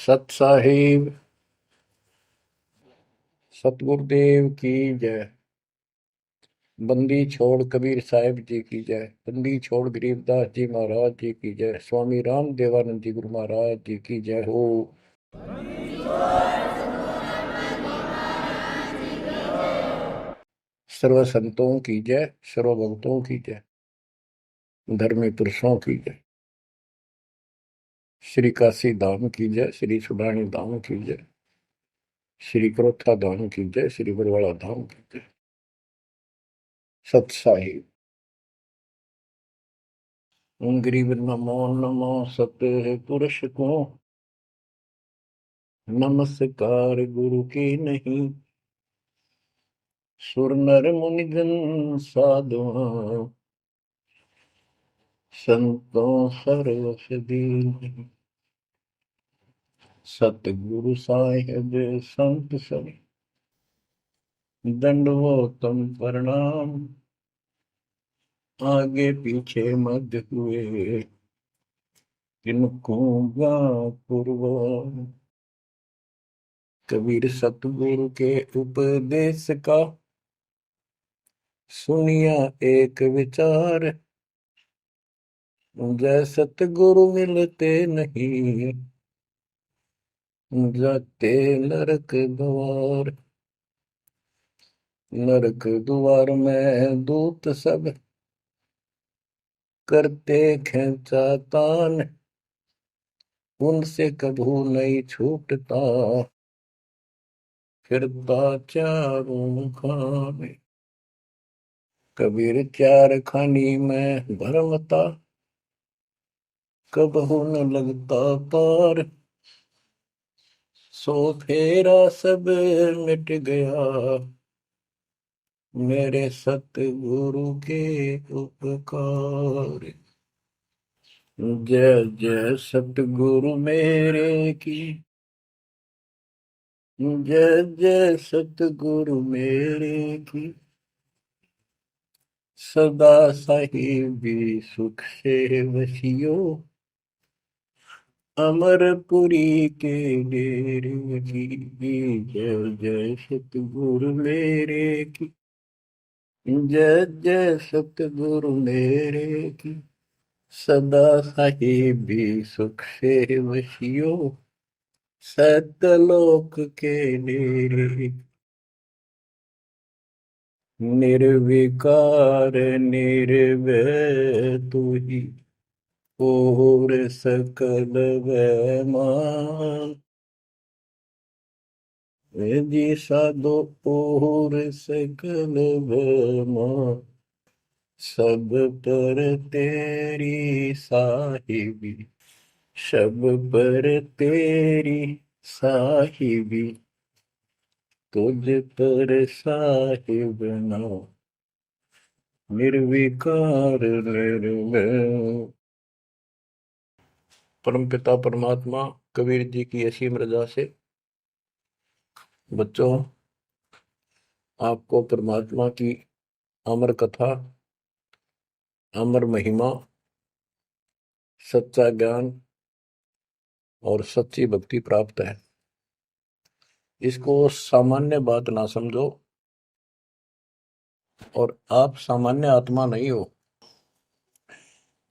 सत साहिब सतगुरुदेव की जय। बंदी छोड़ कबीर साहिब जी की जय। बंदी छोड़ गरीबदास जी महाराज जी की जय। स्वामी राम देवानंद जी गुरु महाराज जी की जय हो। सर्व संतों की जय, सर्व भक्तों की जय, धर्मी पुरुषों की जय। श्री काशी धाम की जय, श्री सुडानी धाम की जय, श्री क्रोथा धाम की जय, श्री बरवाड़ा धाम की जय। सत साहिब गरीब नमो नमो सत पुरुष को, नमस्कार गुरु की नहीं। सुर नर मुनिजन साधुआ, संतों सर्वस दीन। सतगुरु साहिब संत सब, दंडवतम प्रणाम। आगे पीछे मध्य हुए, किनको पूर्व। कबीर सतगुरु के उपदेश का, सुनिया एक विचार। जय सतगुरु मिलते नहीं, जाते नरक द्वार। नरक द्वार में दूत सब, करते खेचा तान। उनसे कभू नहीं छूटता, फिरता चारों खाने। कबीर चार खानी में भरमता, कबहू न लगता पार। सो फेरा सब मिट गया, मेरे सतगुरु के उपकार। जय जय सतगुरु मेरे की, जय जय सतगुरु मेरे की। सदा साहिबी सुख से वसियो, अमरपुरी के डेरे की। जय जय सतगुरु मेरे की, जय जय सतगुरु मेरे की। सदा साहिबी सुख से वसियो, सतलोक के डेरे। निर्विकार निर्भय तू ही, और सकल वैमान। जी साधो और सकल वैमान। सब पर तेरी साहिबी, सब पर तेरी साहिबी। तुझ पर साहिब ना, निर्विकार निर्भय। परमपिता परमात्मा कबीर जी की असीम रजा से बच्चों, आपको परमात्मा की अमर कथा, अमर महिमा, सच्चा ज्ञान और सच्ची भक्ति प्राप्त है। इसको सामान्य बात ना समझो, और आप सामान्य आत्मा नहीं हो।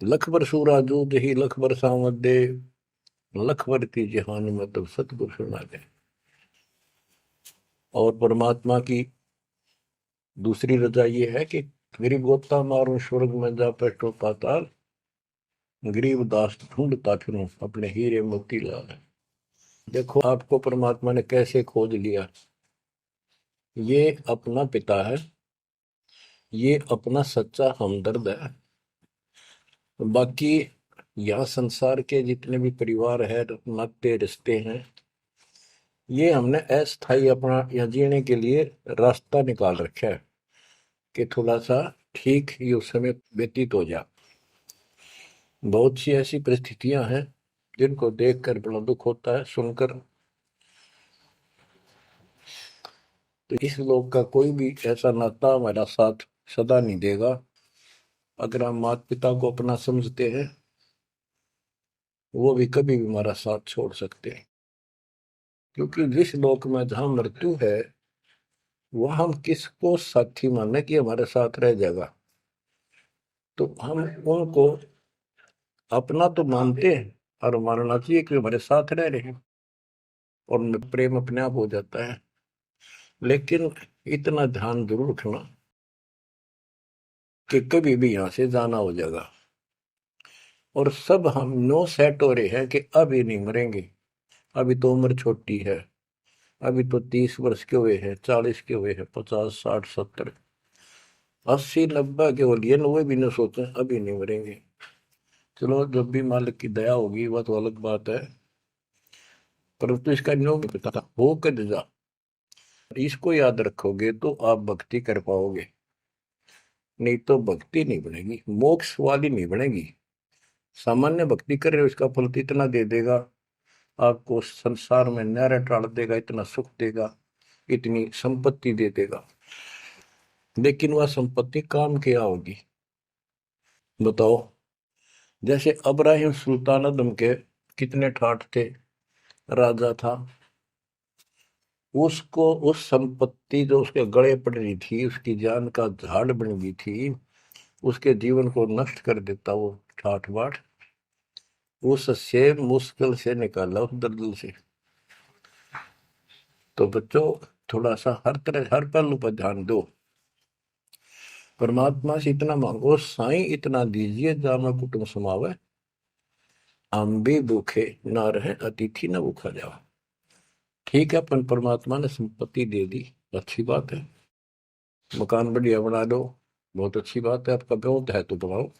लख बर सूरा जूद ही लख बर सावत दे, लख बर की जहान में तब सतगुरु सुना दे। और परमात्मा की दूसरी रजा ये है कि गरीब गोता मारू स्वर्ग में जा पेटो पाताल। गरीब दास ढूंढता फिरूं अपने हीरे मोती लाल। देखो आपको परमात्मा ने कैसे खोज लिया। ये अपना पिता है, ये अपना सच्चा हमदर्द है। बाकी यहाँ संसार के जितने भी परिवार है, नाते रिश्ते हैं, ये हमने अस्थाई अपना यहाँ जीने के लिए रास्ता निकाल रखा है कि थोड़ा सा ठीक ये उस समय व्यतीत हो जाए। बहुत सी ऐसी परिस्थितियां हैं जिनको देखकर बड़ा दुख होता है सुनकर। तो इस लोक का कोई भी ऐसा नाता हमारा साथ सदा नहीं देगा। अगर हम माता पिता को अपना समझते हैं, वो भी कभी भी हमारा साथ छोड़ सकते हैं। क्योंकि जिस लोक में जहां मृत्यु है वह हम किसको साथी माने कि हमारे साथ रह जाएगा, तो हम उनको अपना तो मानते हैं और मानना चाहिए कि हमारे साथ रह रहे हैं और प्रेम अपने आप हो जाता है। लेकिन इतना ध्यान जरूर रखना कि कभी भी यहां से जाना हो जाएगा, और सब हम नो सेट हो रहे हैं कि अभी नहीं मरेंगे, अभी तो उम्र छोटी है, अभी तो 30 वर्ष के हुए हैं, 40 के हुए हैं, 50, 60, 70, 80, 90 के हो लिए, 90 भी न सोचे अभी नहीं मरेंगे। चलो जब भी मालिक की दया होगी वह तो अलग बात है, परंतु इसका नियम नहीं पता हो कर जा, इसको याद रखोगे तो आप भक्ति कर पाओगे, नहीं तो भक्ति नहीं बनेगी, मोक्ष वाली नहीं बनेगी। सामान्य भक्ति कर रहे हो इसका फल तो इतना दे देगा, आपको संसार में न्यारा टाल देगा, इतना सुख देगा, इतनी संपत्ति दे देगा, लेकिन वह संपत्ति काम क्या होगी बताओ। जैसे अब्राहिम सुल्तान अदम के कितने ठाठ थे, राजा था, उसको उस संपत्ति जो उसके गले पड़ रही थी, उसकी जान का झाड़ बन गई थी, उसके जीवन को नष्ट कर देता वो ठाठ बाट, उससे मुश्किल से निकाला उस दलदल से। तो बच्चों थोड़ा सा हर तरह हर पहलू पर ध्यान दो, परमात्मा से इतना मांगो, साईं इतना दीजिए जामा कुटुंब समावे, हम भी भूखे ना रहे अतिथि न भूखा जाओ। ठीक है, अपन परमात्मा ने संपत्ति दे दी, अच्छी बात है, मकान बढ़िया बना दो, बहुत अच्छी बात है, आपका बहुत है तो बनाओ,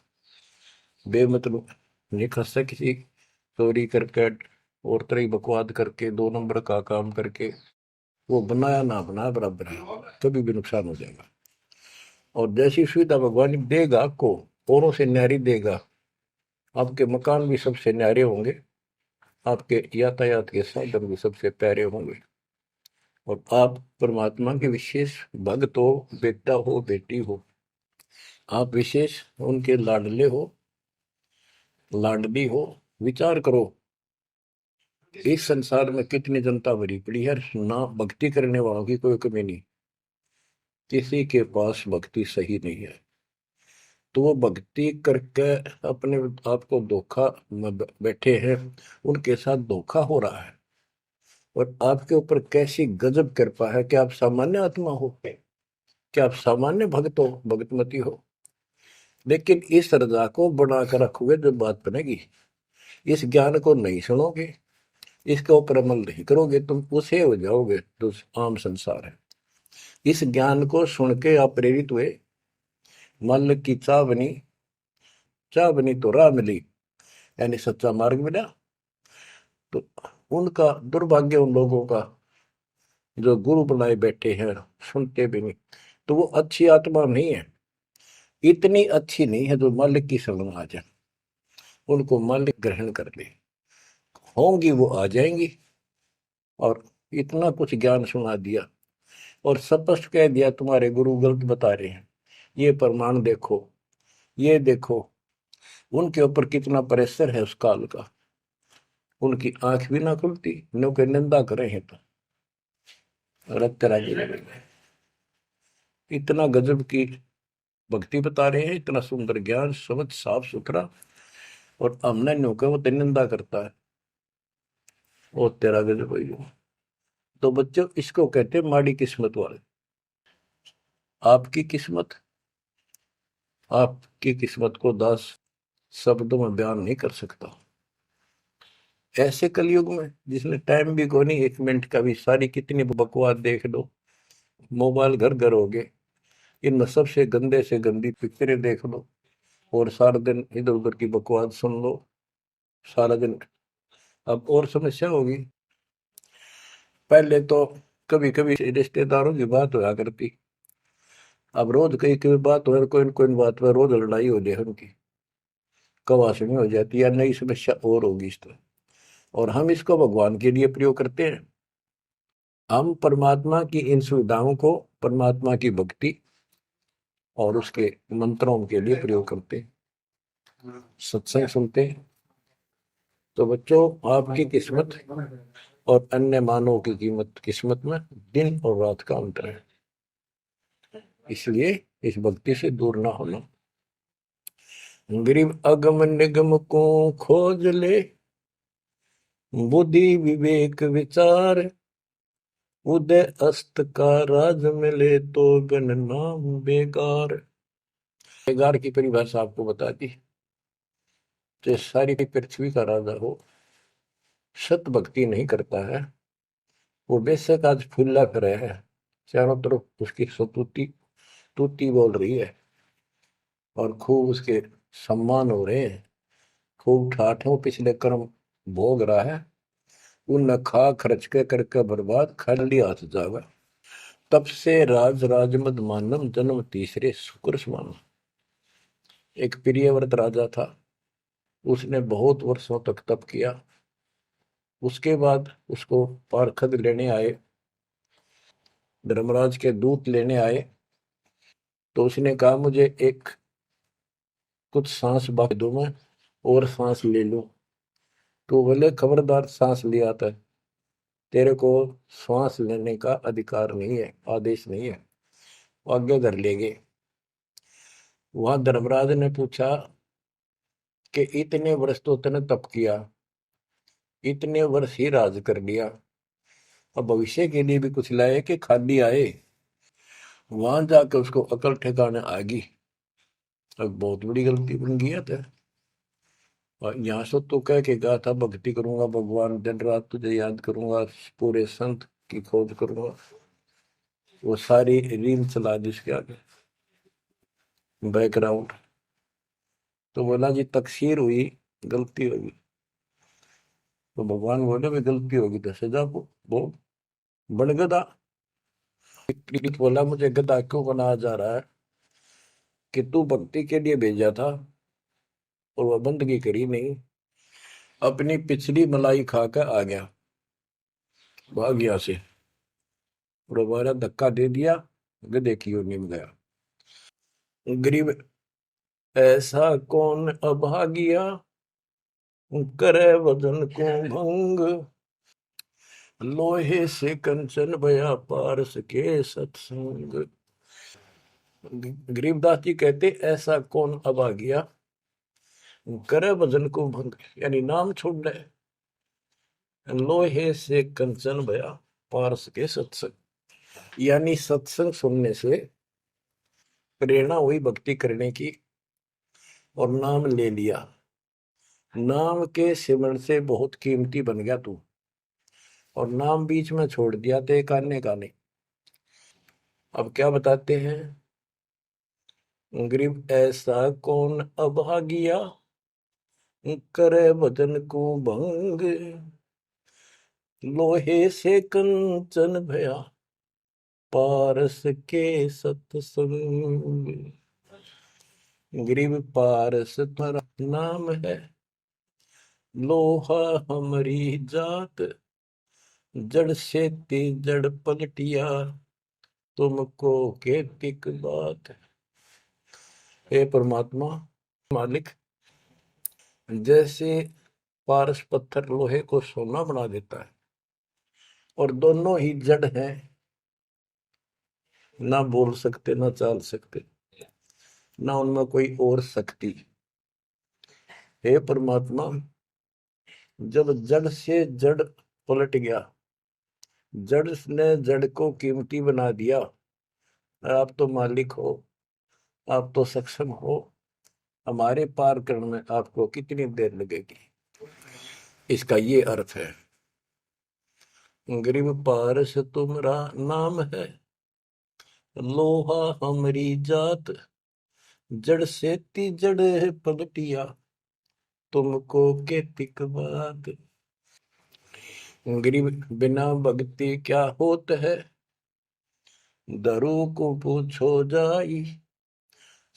बेमतलब नहीं खसता किसी चोरी करके और तरह बकवाद करके 2 नंबर का काम करके, वो बनाया ना बनाया बराबर है, कभी भी नुकसान हो जाएगा। और जैसी सुविधा भगवान देगा आपको, औरों से न्यारी देगा, आपके मकान भी सबसे न्यारे होंगे, आपके यातायात के साधन भी सबसे प्यारे होंगे, और आप परमात्मा के विशेष भक्त हो, बेटा हो बेटी हो, आप विशेष उनके लाडले हो, लाडली हो। विचार करो इस संसार में कितनी जनता भरी पड़ी है, ना भक्ति करने वालों की कोई कमी नहीं, किसी के पास भक्ति सही नहीं है, तो वो भक्ति करके अपने आप को धोखा में बैठे हैं, उनके साथ धोखा हो रहा है, और आपके ऊपर कैसी गजब कृपा है कि आप सामान्य आत्मा हो, कि आप सामान्य भक्त हो, भगतमती हो, लेकिन इस रजा को बनाकर रखोगे जब बात बनेगी, इस ज्ञान को नहीं सुनोगे, इसके ऊपर अमल नहीं करोगे, तुम उसे हो जाओगे जो आम संसार है। इस ज्ञान को सुन के आप प्रेरित हुए, मन की चाह बनी तो राह मिली, यानी सच्चा मार्ग मिला, तो उनका दुर्भाग्य उन लोगों का जो गुरु बनाए बैठे हैं, सुनते भी नहीं, तो वो अच्छी आत्मा नहीं है, इतनी अच्छी नहीं है जो मालिक की शरण आ जाए, उनको मालिक ग्रहण कर ले, होंगी वो आ जाएंगी। और इतना कुछ ज्ञान सुना दिया और स्पष्ट कह दिया तुम्हारे गुरु गलत बता रहे हैं, ये प्रमाण देखो, ये देखो, उनके ऊपर कितना प्रेशर है उस काल का, उनकी आंख भी ना खुलती, नो के निंदा करे हैं तो रक्त राज्य लगेगा। इतना गजब की भक्ति बता रहे हैं, इतना सुंदर ज्ञान समझ साफ सुथरा, और हमने न्यू के वो तो निंदा करता है, वो तेरा गजब है। तो बच्चों इसको कहते हैं माड़ी किस्मत वाले। आपकी किस्मत, आपकी किस्मत को 10 शब्दों में बयान नहीं कर सकता। ऐसे कलयुग में जिसने टाइम भी को नहीं, 1 मिनट का भी, सारी कितनी बकवास देख लो, मोबाइल घर घर हो गए, इनमें सबसे गंदे से गंदी पिक्चरें देख लो, और सारा दिन इधर उधर की बकवास सुन लो सारा दिन। अब और समस्या होगी, पहले तो कभी कभी रिश्तेदारों की बात होया करती, अब रोज कई कई बात हो, कोई कोई बात पर रोज लड़ाई हो जाए उनकी, कवासनी हो जाती है, नई समस्या और होगी इस तरह। और हम इसको भगवान के लिए प्रयोग करते हैं, हम परमात्मा की इन सुविधाओं को परमात्मा की भक्ति और उसके मंत्रों के लिए प्रयोग करते हैं, सत्संग सुनते हैं। तो बच्चों आपकी किस्मत और अन्य मानव की कीमत किस्मत में दिन और रात का अंतर है। इसलिए इस भक्ति से दूर ना होना। गरीब अगम निगम को खोज ले, बुद्धि विवेक विचार, उदय अस्त का राज मिले तो बिन नाम बेगार। बेगार की परिभाषा आपको बता दी। जो सारी पृथ्वी का राजा हो, सत भक्ति नहीं करता है, वो बेशक आज फूला करे है, चारों तरफ उसकी स्तुति तूती बोल रही है और खूब उसके सम्मान हो रहे हैं, खूब ठाठों पिछले कर्म भोग रहा है, उन खा खर्च के करके बर्बाद, खाली हाथ जावा। तब से राज राजमद मानम, जन्म तीसरे शुक्र समान। एक प्रियव्रत राजा था, उसने बहुत वर्षों तक तप किया। उसके बाद उसको पारखद लेने आए, धर्मराज के दूत लेने आए। तो उसने कहा मुझे एक कुछ सांस बाकी दो, मैं और सांस ले लूं। तो बोले खबरदार, सांस लिया था, तेरे को श्वास लेने का अधिकार नहीं है, आदेश नहीं है। आगे कर लेंगे। वहां धर्मराज ने पूछा कि इतने वर्ष तो तूने तप किया, इतने वर्ष ही राज कर लिया, अब भविष्य के लिए भी कुछ लाए कि खाली आए। वहां जाके उसको अकल ठिकाने आ गई, अब बहुत बड़ी गलती बन गई है। तो और यहाँ से तो कह के गया था भक्ति करूंगा भगवान, दिन रात तुझे याद करूंगा, पूरे संत की खोज करूंगा, वो सारी रील चला दी उसके आगे बैकग्राउंड। तो बोला जी तकसीर हुई, गलती होगी। तो भगवान बोले भाई गलती होगी तो सजा को वो बन गधा। बोला मुझे गधा क्यों बनाया जा रहा है कि तू भक्ति के लिए भेजा था और वह बंदगी करी नहीं, अपनी पिछली मलाई खा कर आ गया, भाग गया से, और हमारा धक्का दे दिया, गधे की ओर निम गया। गरीब ऐसा कौन अभागिया, करे वजन को भंग, लोहे से कंचन भया पारस के सत्संग। गरीबदास जी कहते ऐसा कौन अभागिया, करे भजन को भंग, यानी नाम छोड़ दे, लोहे से कंचन भया पारस के सत्संग, यानी सत्संग सुनने से प्रेरणा हुई भक्ति करने की और नाम ले लिया। नाम के सिमरण से बहुत कीमती बन गया तू, और नाम बीच में छोड़ दिया तो एक आने का नहीं। अब क्या बताते हैं, गरीब ऐसा कौन अभागिया, करे भजन को भंग, लोहे से कंचन भया पारस के सत्संग। गरीब पारस तुम्हारा नाम है, लोहा हमारी जात, जड़ से ती जड़ पलटिया, तुमको केतिक बात। हे परमात्मा मालिक, जैसे पारस पत्थर लोहे को सोना बना देता है, और दोनों ही जड़ हैं, ना बोल सकते ना चाल सकते, ना उनमें कोई और शक्ति। हे परमात्मा, जब जड़ से जड़ पलट गया, जड़ ने जड़ को कीमती बना दिया, आप तो मालिक हो, आप तो सक्षम हो, हमारे पार करने में आपको कितनी देर लगेगी। इसका ये अर्थ है, गरीब पारस तुम्हारा नाम है, लोहा हमारी जात, जड़ से ती जड़ पलटिया, तुमको केतिक बात। गरीब बिना भक्ति क्या होत है, दरू को पूछो जाई,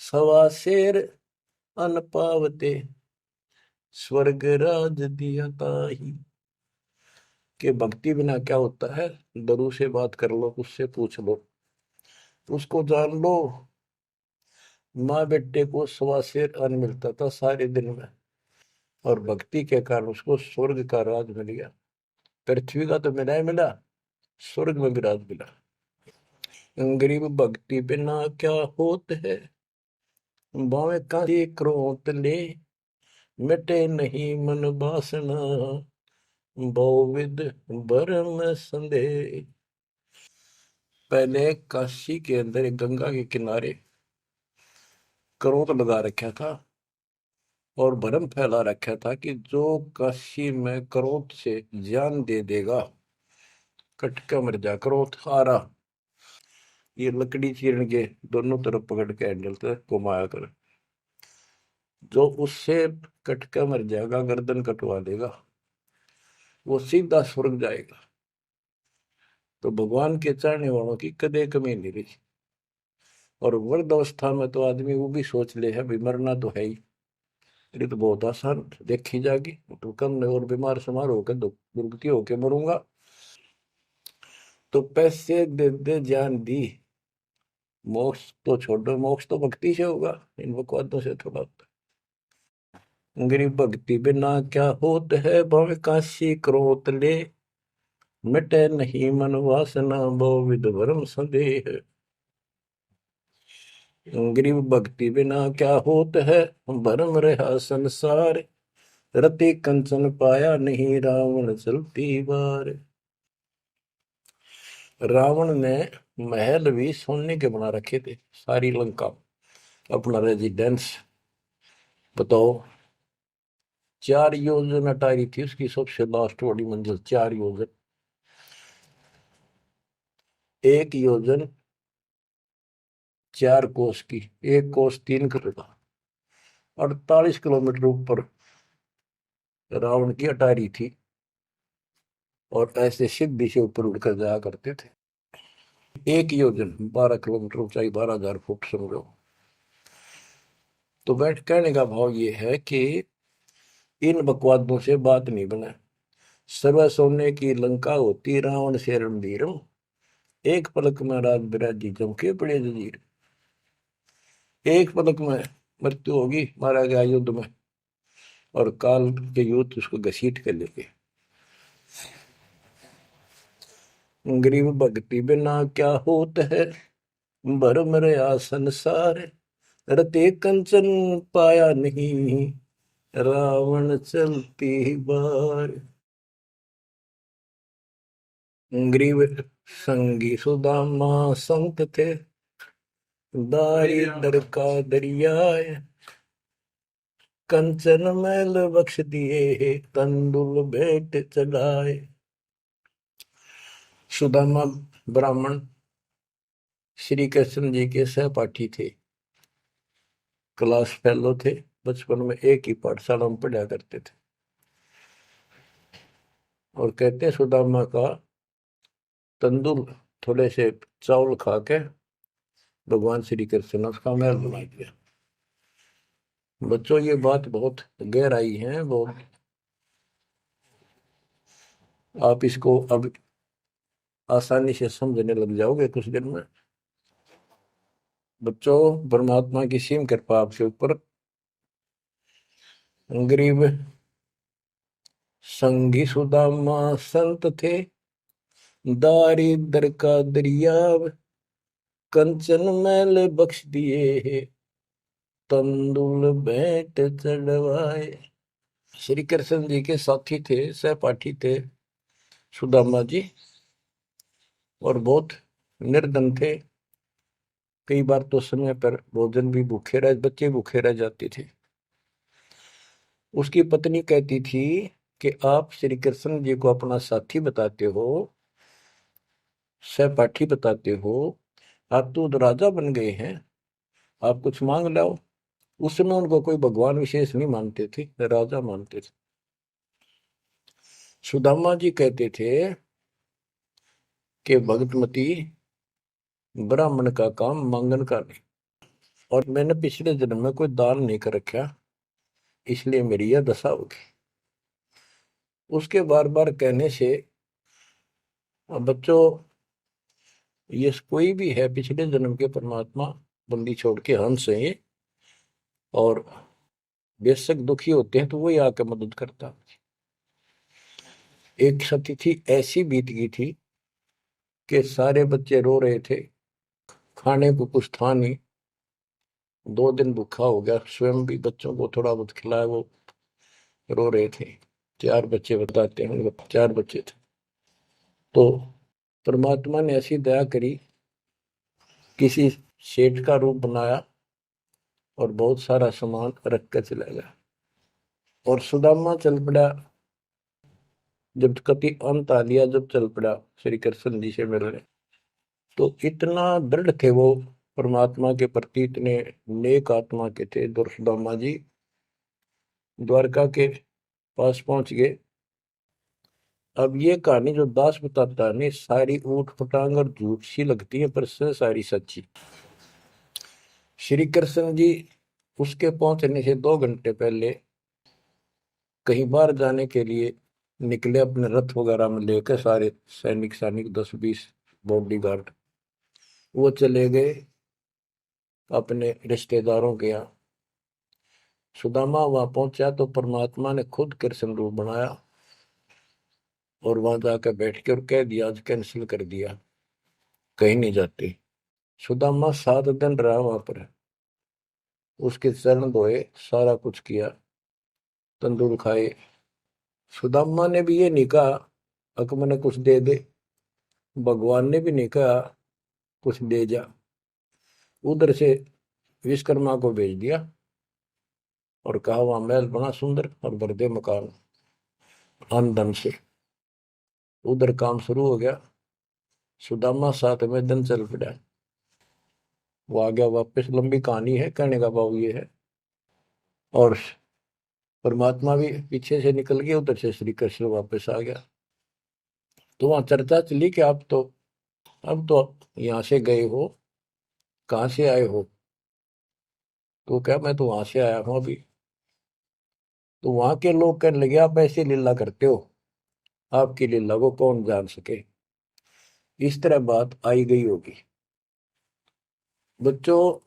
सवा शेर अन पावते, स्वर्ग राज दिया ताही। कि भक्ति बिना क्या होता है, दरू से बात कर लो, उससे पूछ लो, उसको जान लो। माँ बेटे को सवा शेर अन्न मिलता था सारे दिन में, और भक्ति के कारण उसको स्वर्ग का राज मिल गया। पृथ्वी का तो मिला ही मिला, स्वर्ग में विराज मिला। गरीब भक्ति बिना क्या होत है, बावे कांसी क्रोत ले, मिटे नहीं मन बासना, बहुविध भरम संदेह। पहले काशी के अंदर एक गंगा के किनारे क्रोध लगा रखा था और भरम फैला रखा था कि जो काशी में क्रोध से जान दे देगा, कटका मर जा। क्रोध आ रहा, ये लकड़ी चीरन के दोनों तरफ पकड़ के हैंडल से घुमाया कर, जो उससे कटका मर जाएगा, गर्दन कटवा देगा, वो सीधा स्वर्ग जाएगा। तो भगवान के चाहने वालों की कदे कमी नहीं रही। और वृद्ध अवस्था में तो आदमी वो भी सोच ले है, भी मरना तो है ही, ये तो बहुत आसान देखी जाएगी, तो कम और बीमार समार होकर दुर्गति होकर मरूंगा। तो पैसे दे दे जान दी, मोक्ष तो छोड़ो, मोक्ष तो भक्ति से होगा, इन बकवादों से थोड़ा होता है। गरीब भक्ति बिना क्या होत है, भव काशी क्रोत ले, मिटे नहीं मन वासना, बहु विध भरम संदेह। गरीब भक्ति बिना क्या होत है, भरम रहा संसार, रति कंचन पाया नहीं, रावण चलती बार। रावण ने महल भी सोने के बना रखे थे, सारी लंका अपना रेजिडेंस। बताओ, 4 योजन अटारी थी उसकी सबसे लास्ट वाली मंजिल, 4 योजन। 1 योजन 4 कोस की, 1 कोस 3 किलोमीटर, 48 किलोमीटर ऊपर रावण की अटारी थी। और ऐसे सीधी से ऊपर उड़कर जाया करते थे। 1 योजन 12 किलोमीटर ऊंचाई, 12,000 फुट समझो। तो बैठ कहने का भाव ये है कि इन बकवादों से बात नहीं बने। सर्व सोने की लंका होती, रावण से रणधीरम, एक पलक में राज बिराजी चमके पड़े जजीर। एक पलक में मृत्यु होगी, मारा गया युद्ध में, और काल के युद्ध उसको घसीट के लेके। गरीब भक्ति बिना क्या होत है, भरम रहा संसार, रते कंचन पाया नहीं, रावण चलती बार। गरीब संगी सुदामा संत थे, दारिद्र का दरिया, कंचन मैल बख्श दिए, तंदुल भेंट चलाए। सुदामा ब्राह्मण श्री कृष्ण जी के सहपाठी थे, क्लास फेलो थे, बचपन में एक ही पाठशाला में पढ़ा करते थे। और कहते हैं सुदामा का तंदुल थोड़े से चावल खा के भगवान श्री कृष्ण ने उसका महल बना दिया। बच्चों, ये बात बहुत गहराई है, बहुत। आप इसको अब आसानी से समझने लग जाओगे कुछ दिन में। बच्चों, परमात्मा की सीम कृपा आपके ऊपर। गरीब संगी सुदामा संत थे, दारिद्र का दरिया, कंचन मैल बख्श दिए, तंदुल भेंट चढ़वाए। श्री कृष्ण जी के साथी थे, सहपाठी थे सुदामा जी, और बहुत निर्धन थे। कई बार तो समय पर भोजन भी भूखे रह, बच्चे भूखे रह जाते थे। उसकी पत्नी कहती थी कि आप श्री कृष्ण जी को अपना साथी बताते हो, सहपाठी बताते हो, आप तो राजा बन गए हैं, आप कुछ मांग लाओ। उस समय उनको कोई भगवान विशेष नहीं मानते थे, राजा मानते थे। सुदामा जी कहते थे कि भगतमती, ब्राह्मण का काम मांगन का नहीं, और मैंने पिछले जन्म में कोई दान नहीं कर रखा, इसलिए मेरी यह दशा होगी। उसके बार बार कहने से, बच्चों, ये कोई भी है पिछले जन्म के परमात्मा बंदी छोड़ के हंस है ये, और बेशक दुखी होते हैं तो वही आके मदद करता है। एक सतिथि ऐसी बीत गई थी कि सारे बच्चे रो रहे थे, खाने को कुछ था नहीं, 2 दिन भूखा हो गया, स्वयं भी बच्चों को थोड़ा बहुत खिलाया, वो रो रहे थे। 4 बच्चे बताते हैं, 4 बच्चे थे। तो परमात्मा ने ऐसी दया करी, किसी सेठ का रूप बनाया और बहुत सारा सामान रख कर चला गया। और सुदामा चल पड़ा, जब कति अंत आ लिया, जब चल पड़ा श्री कृष्ण जी से मिलने, तो इतना दृढ़ थे वो परमात्मा के प्रति, इतने नेक आत्मा के थे। दुर्सुदामा जी द्वारका के पास पहुंच गए। अब ये कहानी जो दास बताता है, सारी ऊट पटांग और झूठ सी लगती है, पर सारी सच्ची। श्री कृष्ण जी उसके पहुंचने से 2 घंटे पहले कहीं बाहर जाने के लिए निकले, अपने रथ वगैरह में लेकर सारे सैनिक सैनिक 10-20 बॉडी गार्ड, वो चले गए अपने रिश्तेदारों के यहाँ। सुदामा वहां पहुंचा तो परमात्मा ने खुद कृष्ण रूप बनाया और वहां जाकर बैठ के और कह दिया, आज कैंसिल कर दिया, कहीं नहीं जाते। सुदामा 7 दिन रहा वहां पर, उसके चरण धोए, सारा कुछ किया, तंदूर खाए। सुदामा ने भी ये नहीं कहा अक मैंने कुछ दे दे, भगवान ने भी नहीं कहा कुछ दे जा। उधर से विश्वकर्मा को भेज दिया और कहा वहां महल बना सुंदर और भर दे मकान अन्न धन से। उधर काम शुरू हो गया। सुदामा 7वें दिन चल पड़ा, वो आ गया वापस। लंबी कहानी है, कहने का भाव ये है। और परमात्मा भी पीछे से निकल गया, उधर से श्री कृष्ण वापस आ गया। तो वहां चर्चा चली कि आप तो अब तो यहाँ से गए हो, कहाँ से आए हो? तो क्या, मैं तो वहां से आया हूं अभी। तो वहां के लोग कहने लगे, आप ऐसी लीला करते हो, आपकी लीला को कौन जान सके। इस तरह बात आई गई होगी। बच्चों,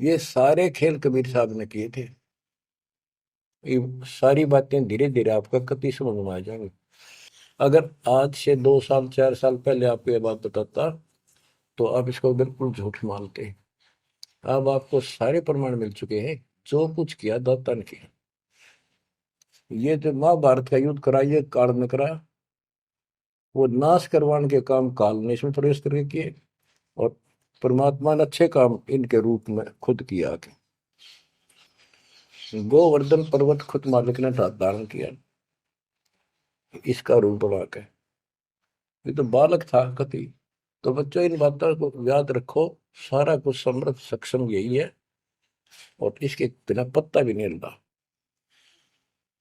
ये सारे खेल कबीर साहब ने किए थे। ये सारी बातें धीरे धीरे आपका कति समझ में आ जाएंगी। अगर आज से 2 साल 4 साल पहले आपको ये बात बताता तो आप इसको बिल्कुल झूठ मानते। अब आपको सारे प्रमाण मिल चुके हैं, जो कुछ किया दाता ने किया। ये जो महाभारत का युद्ध करा, ये काल ने करा, वो नाश करवाने के काम काल ने इसमें प्रवेश करके किए, और परमात्मा ने अच्छे काम इनके रूप में खुद किया। गोवर्धन पर्वत खुद मालिक ने धारण किया इसका रूप बना के। ये तो बालक था कति। तो बच्चों, इन बातों को याद रखो, सारा कुछ समर्थ सक्षम यही है, और इसके बिना पत्ता भी नहीं हिलता।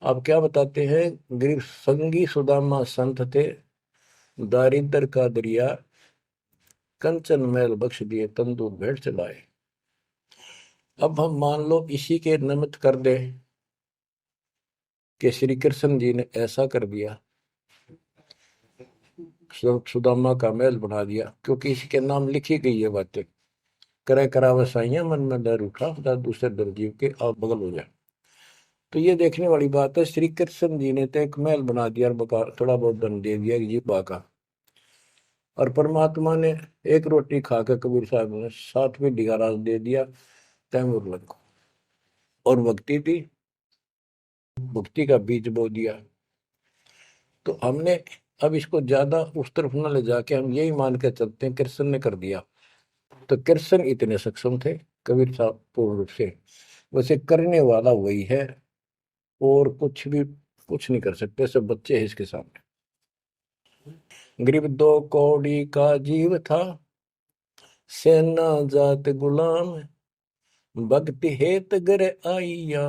आप क्या बताते हैं, गरीब संगी सुदामा संत थे, दारिद्र का दरिया कंचन मैल बख्श दिए, तंदूर भेंट चलाए। अब हम मान लो इसी के निमित्त कर दे कि श्री कृष्ण जी ने ऐसा कर दिया, सुदामा का महल बना दिया, क्योंकि इसके नाम लिखी गई है बातें। करे करा वसाइया मन में डर उठा, दूसरे डर जीव के आप बगल हो जाए। तो ये देखने वाली बात है। श्री कृष्ण जी ने तो एक महल बना दिया और बकार थोड़ा बहुत धन दे दिया जीवा का, और परमात्मा ने एक रोटी खाकर कबीर साहब ने 7वीं रात दे दिया तैमूर को, और भक्ति थी, भक्ति का बीज बो दिया। तो हमने अब इसको ज्यादा उस तरफ न ले जाके हम यही मान के चलते हैं कृष्ण ने कर दिया। तो कृष्ण इतने सक्षम थे कबीर साहब पूर्ण रूप से, वैसे करने वाला वही है, और कुछ भी कुछ नहीं कर सकते, सब बच्चे हैं इसके सामने। गरीब 2 कौड़ी का जीव था, सेना जात गुलाम, भक्ति हेत गर आइया,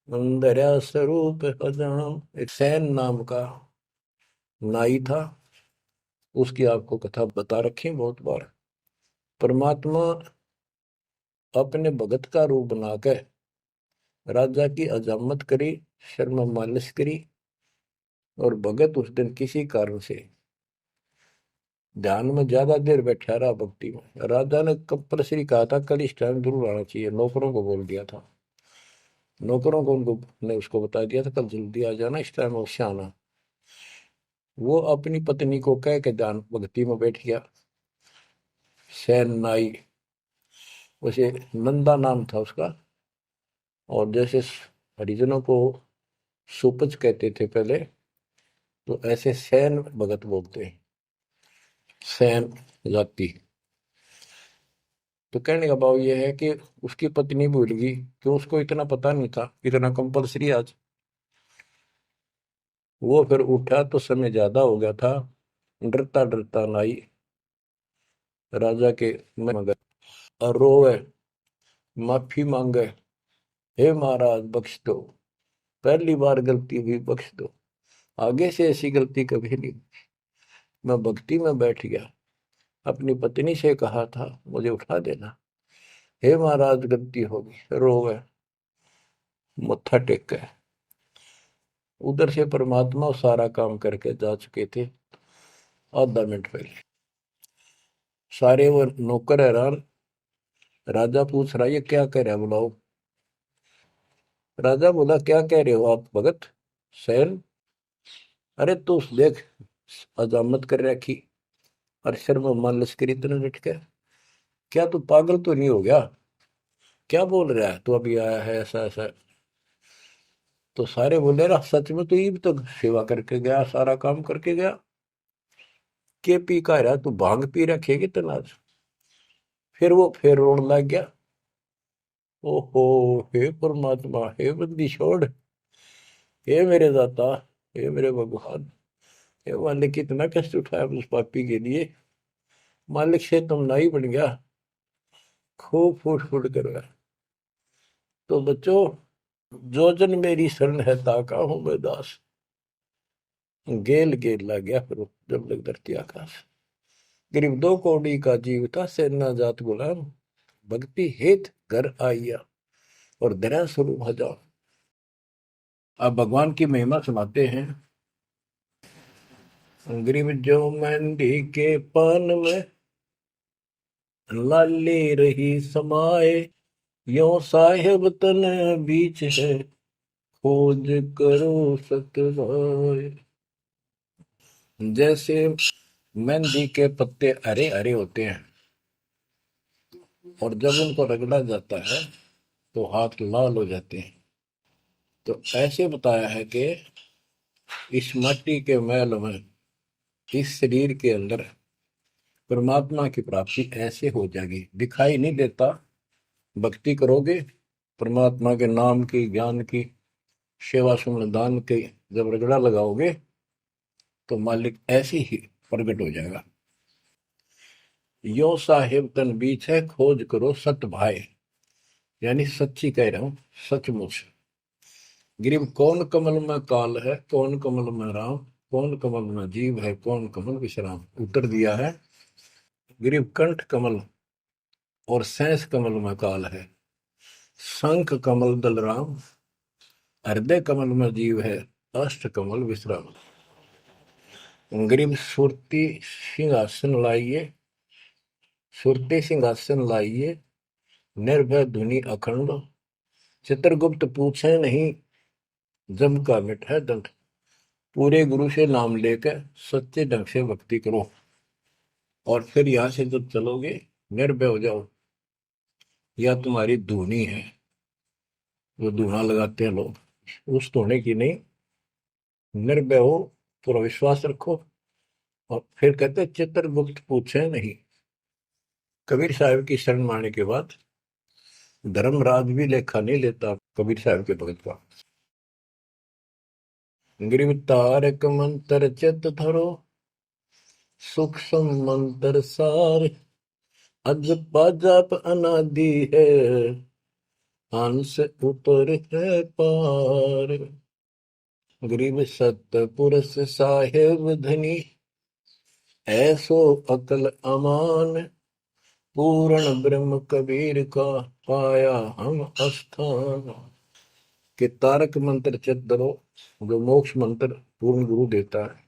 अंदर स्वरूप हजाम। एक सैन नाम का नाई था, उसकी आपको कथा बता रखी बहुत बार। परमात्मा अपने भगत का रूप बनाकर राजा की अजामत करी, शर्म मालिश करी, और भगत उस दिन किसी कारण से ध्यान में ज्यादा देर बैठा रहा, भक्ति में। राजा ने कंपल्सरी कहा था कल इस टाइम जरूर आना चाहिए, नौकरों को बोल दिया था। नौकरों को उनको ने उसको बता दिया था कल जल्दी आ जाना, इस टाइम अवश्य आना। वो अपनी पत्नी को कह के ध्यान भक्ति में बैठ गया। सैन नाई, उसे नंदा नाम था उसका। और जैसे हरिजनों को सुपच कहते थे पहले, तो ऐसे सैन भगत बोलते हैं, सैन जाति। तो कहने का भाव यह है कि उसकी पत्नी भूल गई कि उसको इतना पता नहीं था, इतना कंपलसरी आज। वो फिर उठा तो समय ज्यादा हो गया था। डरता डरता नाई राजा के मगर और रोवे, माफी मांगे, हे महाराज बख्श दो, पहली बार गलती हुई, बख्श दो, आगे से ऐसी गलती कभी नहीं। मैं भक्ति में बैठ गया, अपनी पत्नी से कहा था मुझे उठा देना, हे महाराज गलती होगी। रोवे, मत्था टेक के। उधर से परमात्मा सारा काम करके जा चुके थे आधा मिनट पहले। सारे वो नौकर हैरान। राजा पूछ रहा ये क्या कह रहा है, बुलाओ। राजा बोला क्या कह रहे हो आप भगत सैन? अरे तू देख, अजामत कर रखी और सिर में मालिश करी इतने लटके, क्या तू पागल तो नहीं हो गया? क्या बोल रहा है तू, अभी आया है ऐसा ऐसा? तो सारे बोले रहा सच में, तो ये भी तो सेवा करके गया, सारा काम करके गया, के पी का रहा तू, भांग पी रखेगी तनाज। फिर वो फिर रोने लग गया। ओहो, हे परमात्मा, हे बंदी छोड़, हे मेरे दाता, हे मेरे भगवान, हे मालिक, कितना कष्ट उठाया उस पापी के लिए, मालिक से तुम ना ही बन गया, खूब फूट फूट कर रहा। तो बच्चों, जो जन मेरी शरण है ताका हूं मैं दास। गेल गेल ला गया फिर वो, जब लग धरती आकाश। गरीब दो कौड़ी का जीव था, सेना जात गुलाम, भक्ति हेत घर आइया और दया स्वरूप हजार। अब भगवान की महिमा सुनाते हैं। गरीब जो मेहंदी के पान में लाली रही समाए, यो साहेब तन बीच है, खोज करो सतवाए। जैसे मेहंदी के पत्ते हरे हरे होते हैं और जब उनको रगड़ा जाता है तो हाथ लाल हो जाते हैं, तो ऐसे बताया है कि इस माटी के मैल में, इस शरीर के अंदर परमात्मा की प्राप्ति ऐसे हो जाएगी, दिखाई नहीं देता। भक्ति करोगे, परमात्मा के नाम की, ज्ञान की, सेवा सुमन दान की जब रगड़ा लगाओगे तो मालिक ऐसे ही प्रकट हो जाएगा। यो साहेब तन बीच है, खोज करो सत भाई, यानी सच्ची कह रहा हूं, सचमुच। गिरिव कौन कमल में काल है, कौन कमल में राम, कौन कमल में जीव है, कौन कमल विश्राम। उत्तर दिया है, गिरिव कंठ कमल और सैंस कमल में काल है, शंख कमल दल राम, हृदय कमल में जीव है, अष्ट कमल विश्राम। गिरिव सुरती सिंहासन लाइए, सुरती सिंहासन लाइए, निर्भय धुनि अखंड, चित्रगुप्त पूछे नहीं, जम का मिट है दंड। पूरे गुरु से नाम लेकर सच्चे ढंग से भक्ति करो और फिर यहां से जब चलोगे निर्भय हो जाओ। यह तुम्हारी धुनी है, जो धुना लगाते हैं लोग, उस धुने की नहीं। निर्भय हो, पूरा विश्वास रखो। और फिर कहते चित्रगुप्त पूछे नहीं। कबीर साहब की शरण माने के बाद धर्मराज भी लेखा नहीं लेता कबीर साहब के भगत का। गिरव तारक मंत्र चित धरो, सूक्ष्म मंत्र सार, अज पाजाप अनादि है, हंस ऊपर है पार। गरीब सतपुरुष साहेब धनी, ऐसो अकल अमान, पूर्ण ब्रह्म कबीर का पाया हम स्थान। कि तारक मंत्र चित धरो, जो मोक्ष मंत्र पूर्ण गुरु देता है,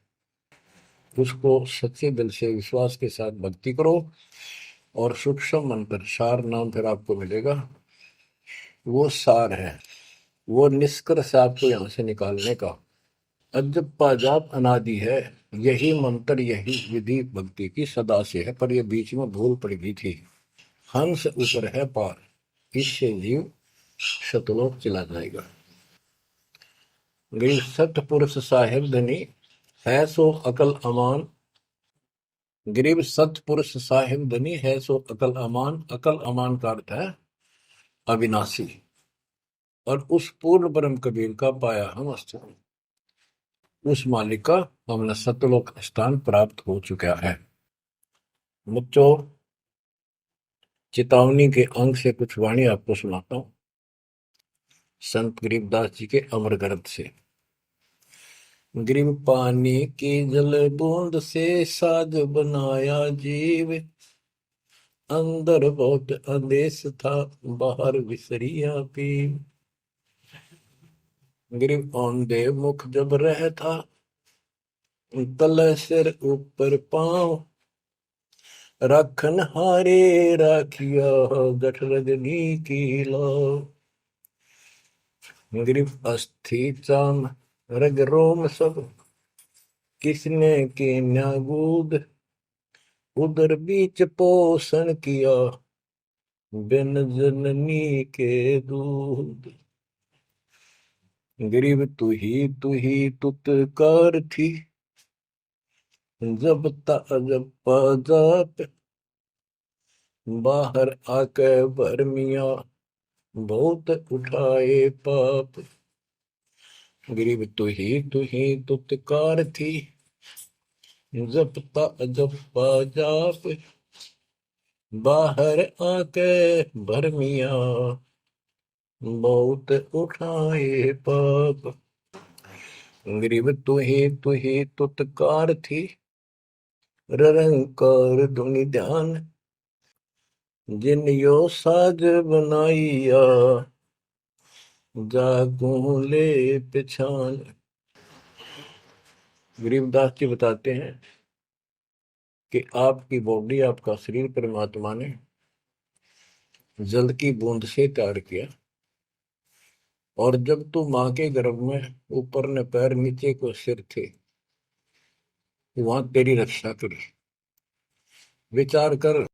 उसको सच्चे दिल से विश्वास के साथ भक्ति करो। और सूक्ष्म मंत्र, सार नाम फिर आपको मिलेगा, वो सार है, वो निष्कर्ष आपको यहां से निकालने का। अजप्पा जाप अनादि है, यही मंत्र यही विधि भक्ति की सदा से है, पर ये बीच में भूल पड़ गई थी। हंस ऊपर है पार, इससे जीव शतलोक चला जाएगा। गरीब सतपुरुष साहेब धनी है सो अकल अमान। गरीब सतपुरुष साहेब धनी है सो अकल अमान। अकल अमान का अर्थ है अविनाशी, और उस पूर्ण ब्रह्म कबीर का पाया हम स्थान, उस मालिक का हमने सतलोक स्थान प्राप्त हो चुका है। बच्चों, चेतावनी के अंग से कुछ वाणी आपको सुनाता हूं संत गरीबदास जी के अमर ग्रंथ से। गरीब पानी की जल बूंद से साज बनाया जीव, अंदर बहुत अंदेश था बाहर विसरिया पीव। गरीब औंधे मुख जब रहता, तले सिर ऊपर पांव, राखन हारे राखिया जठ रजनी की लाओ। गरीब अस्थि चाम रग रोम सब, किसने की न्यागूद, उदर बीच पोषण किया बिन जननी के दूध। गरीब तू ही तुतकार थी, जब जब जाप, बाहर आके भरमिया बहुत उठाए पाप। गरीब तू ही तुतकार थी, जब जाप, बाहर आके भरमिया बहुत उठाए पाप। गरीब तू ही तुतकार थी, रंकार धुनि ध्यान, जिन यो साज बनाइया जागू ले पिछान। गरीबदास जी बताते हैं कि आपकी बॉडी, आपका शरीर परमात्मा ने जल की बूंद से तैयार किया, और जब तू मां के गर्भ में ऊपर ने पैर नीचे को सिर थे, वहां तेरी रक्षा करी। विचार कर,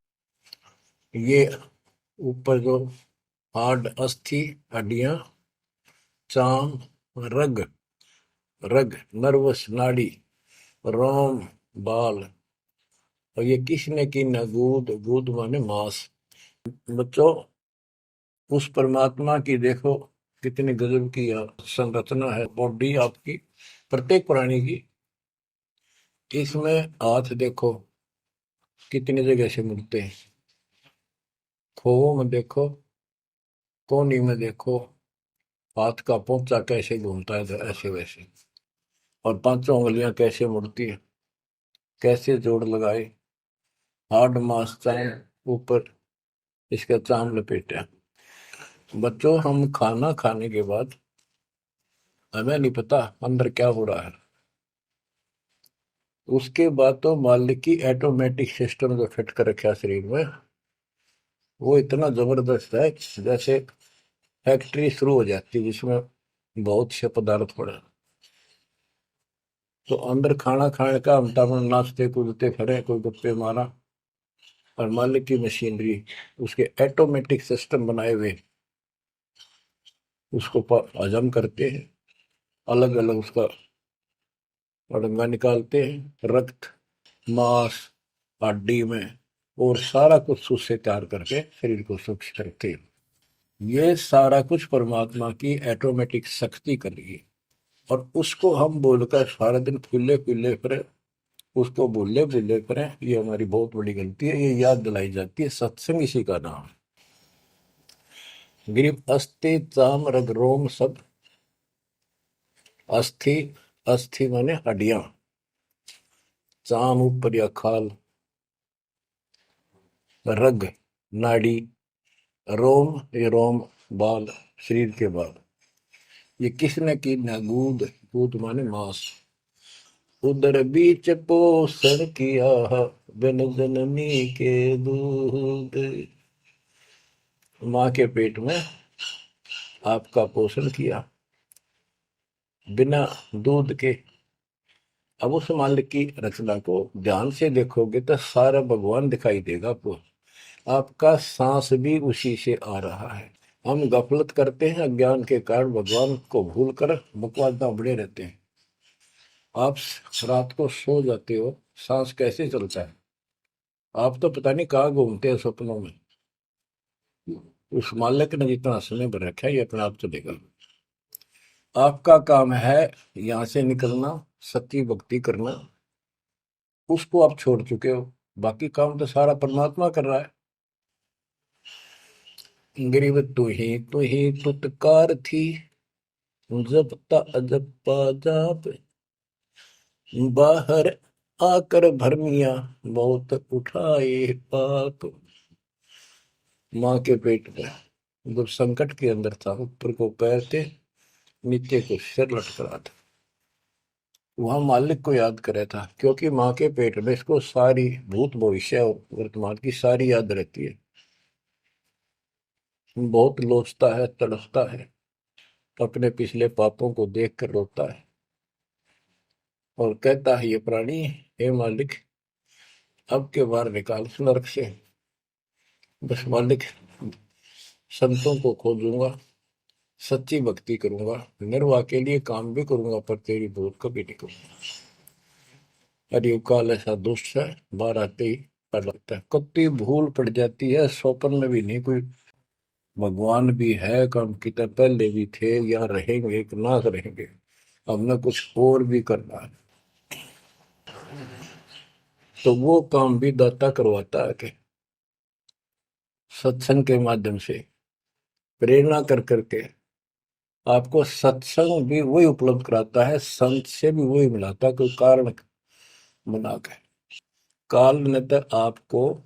ये ऊपर जो हार्ड अस्थि हड्डियां, चाम रग, रग नर्वस नाड़ी, रोम बाल, और ये किसने की न गूद, गूद माने मांस। बच्चों, उस परमात्मा की देखो कितनी गजब की संरचना है बॉडी आपकी, प्रत्येक प्राणी की। इसमें हाथ देखो कितनी जगह से मिलते हैं, खोवों में देखो, कोहनी में देखो, हाथ का पोंचा कैसे घूमता है ऐसे वैसे, और पांचों उंगलियां कैसे मुड़ती है, कैसे जोड़ लगाए, हार्ड मास चाम ऊपर, इसका चाम लपेटा। बच्चों, हम खाना खाने के बाद हमें नहीं पता अंदर क्या हो रहा है। उसके बाद तो मालिक की ऑटोमेटिक सिस्टम जो फिट कर रखा शरीर में, वो इतना जबरदस्त है जैसे फैक्ट्री शुरू हो जाती है जिसमें बहुत से पदार्थ पड़े। तो अंदर खाना खाने का हम टाइम नाचते कूदते फिरे, कोई गप्पे मारा, और मालिक की मशीनरी उसके ऑटोमेटिक सिस्टम बनाए हुए उसको हजम करते हैं, अलग अलग उसका अड़ंगा निकालते हैं, रक्त मांस हड्डी में, और सारा कुछ उससे तैयार करके शरीर को सुरक्षित रखते हैं। ये सारा कुछ परमात्मा की ऑटोमेटिक शक्ति कर रही है, और उसको हम बोलकर सारा दिन फुल्ले फुल्ले फिरे, उसको भूले भूले करें, ये हमारी बहुत बड़ी गलती है। ये याद दिलाई जाती है, सत्संग इसी का नाम है। गरीब अस्थि चाम रग रोम सब, अस्थि, अस्थि माने हड्डियां, चाम ऊपर या खाल, रग नाड़ी, रोम ये रोम बाल, शरीर के बाल, ये किसने की ना गूद, गूद माने मांस, उदर बीच पोषण किया बिन जननी के दूध। मां के पेट में आपका पोषण किया बिना दूध के, अब उस मालिक की रचना को ध्यान से देखोगे तो सारा भगवान दिखाई देगा आपको। आपका सांस भी उसी से आ रहा है। हम गफलत करते हैं, अज्ञान के कारण भगवान को भूल कर बकवास में बड़े रहते हैं। आप रात को सो जाते हो, सांस कैसे चलता है? आप तो पता नहीं कहाँ घूमते हैं सपनों में। उस मालिक ने जितना समय भर रखा है ये अपने आप चलेगा। आपका काम है यहाँ से निकलना, सच्ची भक्ति करना, उसको आप छोड़ चुके हो। बाकी काम तो सारा परमात्मा कर रहा है। गरीब तू ही तुतकार थी, जपता अजपा जाप, बाहर आकर भरमिया बहुत उठाए पाप। माँ के पेट में जब संकट के अंदर था, ऊपर को पैर थे, नीचे को सिर लटक रहा था, वहां मालिक को याद करे था, क्योंकि माँ के पेट में इसको सारी भूत भविष्य और वर्तमान की सारी याद रहती है। बहुत लोचता है, तड़पता है, अपने पिछले पापों को देख कर रोता है और कहता है, ये प्राणी, हे मालिक, अब के बार निकाल इस नरक से। बस मालिक, संतों को खोजूंगा, सच्ची भक्ति करूंगा, निर्वाह के लिए काम भी करूंगा, पर तेरी भूल कभी नहीं करूंगा। अरे काल ऐसा दुष्ट है, बाहर आते ही पर लगता है कत्ती भूल पड़ जाती है, स्वप्न में भी नहीं कोई भगवान भी है, काम कितने पहले भी थे, या रहेंगे कि ना रहेंगे, हमने कुछ और भी करना है। तो वो काम भी दाता करवाता है कि सत्संग के माध्यम से प्रेरणा कर करके आपको सत्संग भी वही उपलब्ध कराता है, संत से भी वही मिलाता है, कोई कारण बना के। काल ने तो आपको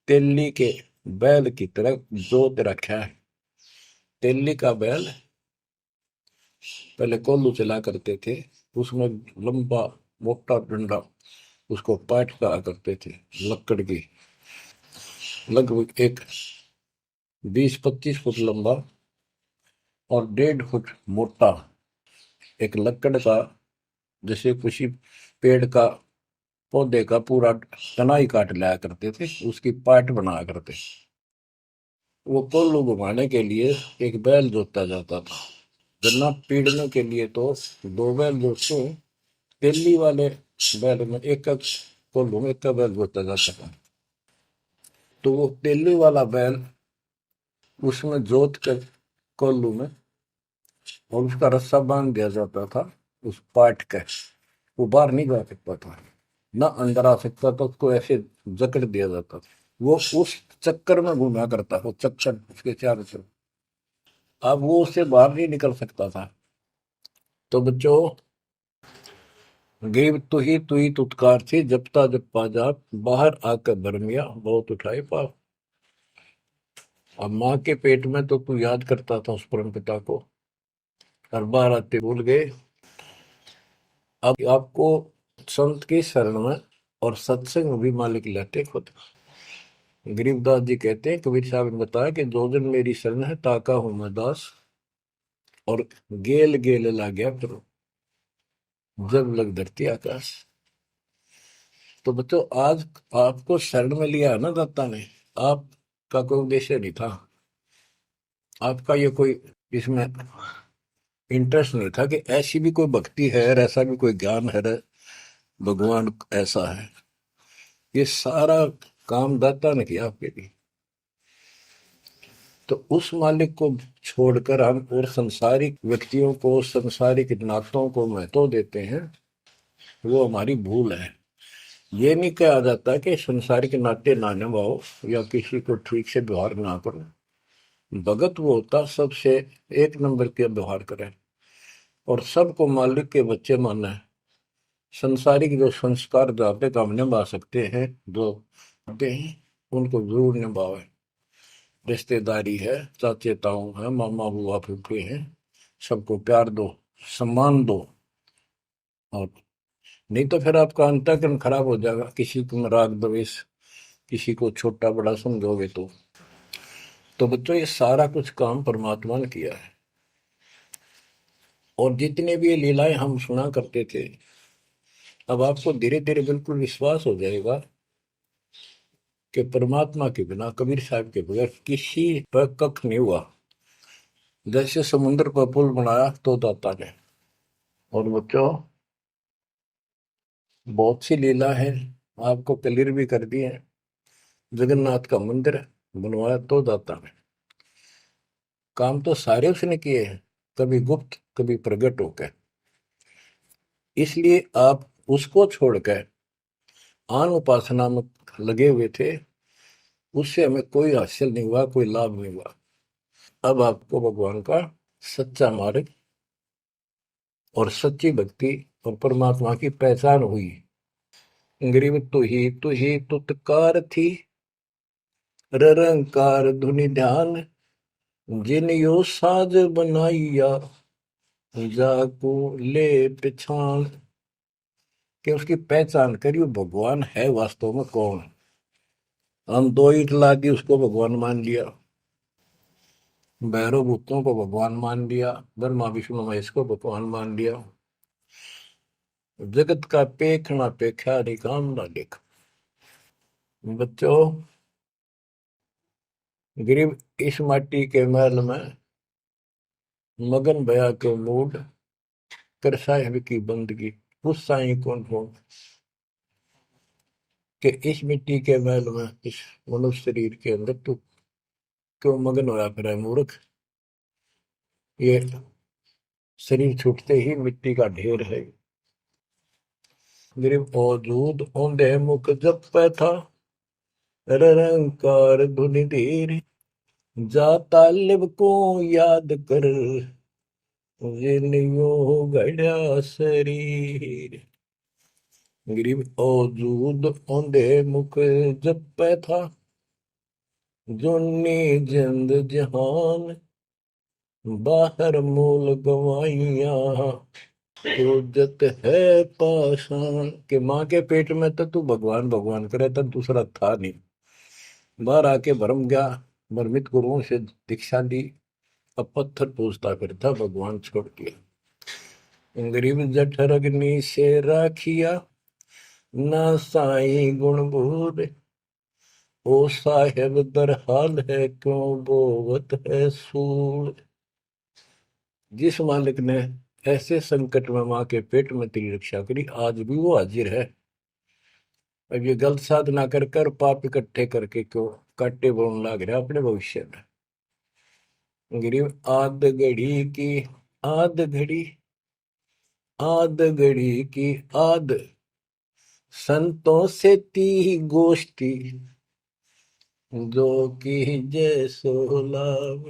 तेली के बैल की तरह जोत रखा है। तेली का बैल पहले कोल्लू चला करते थे, उसमें लंबा मोटा डंडा, उसको पाट कहा करते थे, लकड़ की, लगभग एक 20-25 फुट लंबा और 1.5 फुट मोटा, एक लकड़ का, जैसे किसी पेड़ का, पौधे का पूरा तनाई काट लाया करते थे, उसकी पाट बनाया करते। वो कोल्लू घुमाने के लिए एक बैल जोता जाता था। गन्ना पीड़ने के लिए तो 2 बैल जोतते हैं। तेली वाले बैल में एक कोल्लू में एक का बैल जोता जाता था। तो वो तेली वाला बैल उसमें जोत कर कोल्लू में, और उसका रस्सा बांध दिया जाता था उस पाट का। वो बाहर नहीं जा सकता था, ना अंदर आ सकता था, उसको ऐसे जकड़ दिया जाता था। वो उस चक्कर में घूमा करता, वो चक्कर उसके चारों तरफ, अब वो उससे बाहर नहीं निकल सकता था। तो बच्चों, गरीब तू ही तुतकार थी, जपता जपा जाप, बाहर आकर भरमिया बहुत उठाए पाप। अब माँ के पेट में तो तू याद करता था उस परम पिता को, हर बार आते भूल गए। अब आपको संत की शरण में और सत्संग में भी मालिक लेते खुद। गरीबदास जी कहते हैं, कबीर साहब ने बताया कि दो दिन मेरी शरण है, ताका हूं मैं दास, और गेल गेल ला गया करो, जब लग धरती आकाश। तो बच्चों, आज आपको शरण में लिया है ना दाता ने, आपका कोई उद्देश्य नहीं था, आपका ये कोई इसमें इंटरेस्ट नहीं था कि ऐसी भी कोई भक्ति है और ऐसा भी कोई ज्ञान है, भगवान ऐसा है। ये सारा काम दाता ने किया आपके लिए। तो उस मालिक को छोड़कर हम और संसारिक व्यक्तियों को, संसारिक नातों को महत्व देते हैं, वो हमारी भूल है। ये नहीं कहा जाता कि संसारिक नाते ना निभाओ या किसी को ठीक से व्यवहार ना करो। भगत वो होता सबसे एक नंबर के व्यवहार करे और सबको मालिक के बच्चे माने। संसारिक जो संस्कार जहाँ पे काम निभा सकते हैं, जो होते हैं, उनको जरूर निभावे। रिश्तेदारी है, चाचे ताऊ है, मामा बुआ फूफे हैं, सबको प्यार दो, सम्मान दो। और नहीं तो फिर आपका अंतःकरण खराब हो जाएगा, किसी को राग द्वेष, किसी को छोटा बड़ा समझोगे तो बच्चों, ये सारा कुछ काम परमात्मा ने किया है। और जितने भी ये लीलाएं हम सुना करते थे, अब आपको धीरे धीरे बिल्कुल विश्वास हो जाएगा कि परमात्मा के बिना, कबीर साहब के बगैर किसी पर कख नहीं हुआ। जैसे समुद्र पर पुल बनाया तो दाता ने। और बच्चों, बहुत सी लीला है, आपको क्लियर भी कर दी है। जगन्नाथ का मंदिर बनवाया तो दाता ने। काम तो सारे उसने किए हैं, कभी गुप्त कभी प्रकट होकर। इसलिए आप उसको छोड़कर आन उपासना में लगे हुए थे, उससे हमें कोई हासिल नहीं हुआ, कोई लाभ नहीं हुआ। अब आपको भगवान का सच्चा मार्ग और सच्ची भक्ति और परमात्मा की पहचान हुई। गरीब तू ही तुतकार थी, ररंकार धुनि ध्यान, जिन यो साज बनाइया, जाको ले पहचान। कि उसकी पहचान करी, वो भगवान है वास्तव में कौन। हम दो ईट ला दी, उसको भगवान मान लिया। भैरव भूतों को भगवान मान लिया, ब्रह्मा विष्णु महेश को भगवान मान लिया। जगत का पेखना पेखा रे काम ना देख। बच्चों, गरीब इस माटी के महल में मगन भया के मूड कर साहिब की बंदगी, उस साई कौन हो कि इस मिट्टी के महल में, इस मनुष्य शरीर के अंदर तू क्यों मगन होया फिर है मूर्ख। ये शरीर छूटते ही मिट्टी का ढेर है। गरीब औजूद औंधे मुख जप पे था, रंकार धुनि धीर, जा तालिब को याद कर, जिन्यो गढ़ा शरीर। गरीब औजूद औंधे मुख जपै था, जोनी जिंद जहान, बाहर मूल गवाइया, जत है पाषाण। के माँ के पेट में तो तू भगवान भगवान करे, तो दूसरा था नहीं। बाहर आके भरम गया, भ्रमित गुरुओं से दीक्षा ली, अब पत्थर पूजता करता, भगवान छोड़ दिया। गरीब जठर अग्नि से राखिया, ना साई गुण भूर, ओ साहेब दर हाल है क्यों बोवत है सूर। जिस मालिक ने ऐसे संकट में माँ के पेट में तेरी रक्षा करी, आज भी वो हाजिर है। अब ये गलत साधना कर कर पाप इकट्ठे करके क्यों काटे बोलने लग रहा अपने भविष्य में। गरीब आद घड़ी आद घड़ी की आद, संतों से ती गोष्ठी, जो की जय सोलाव।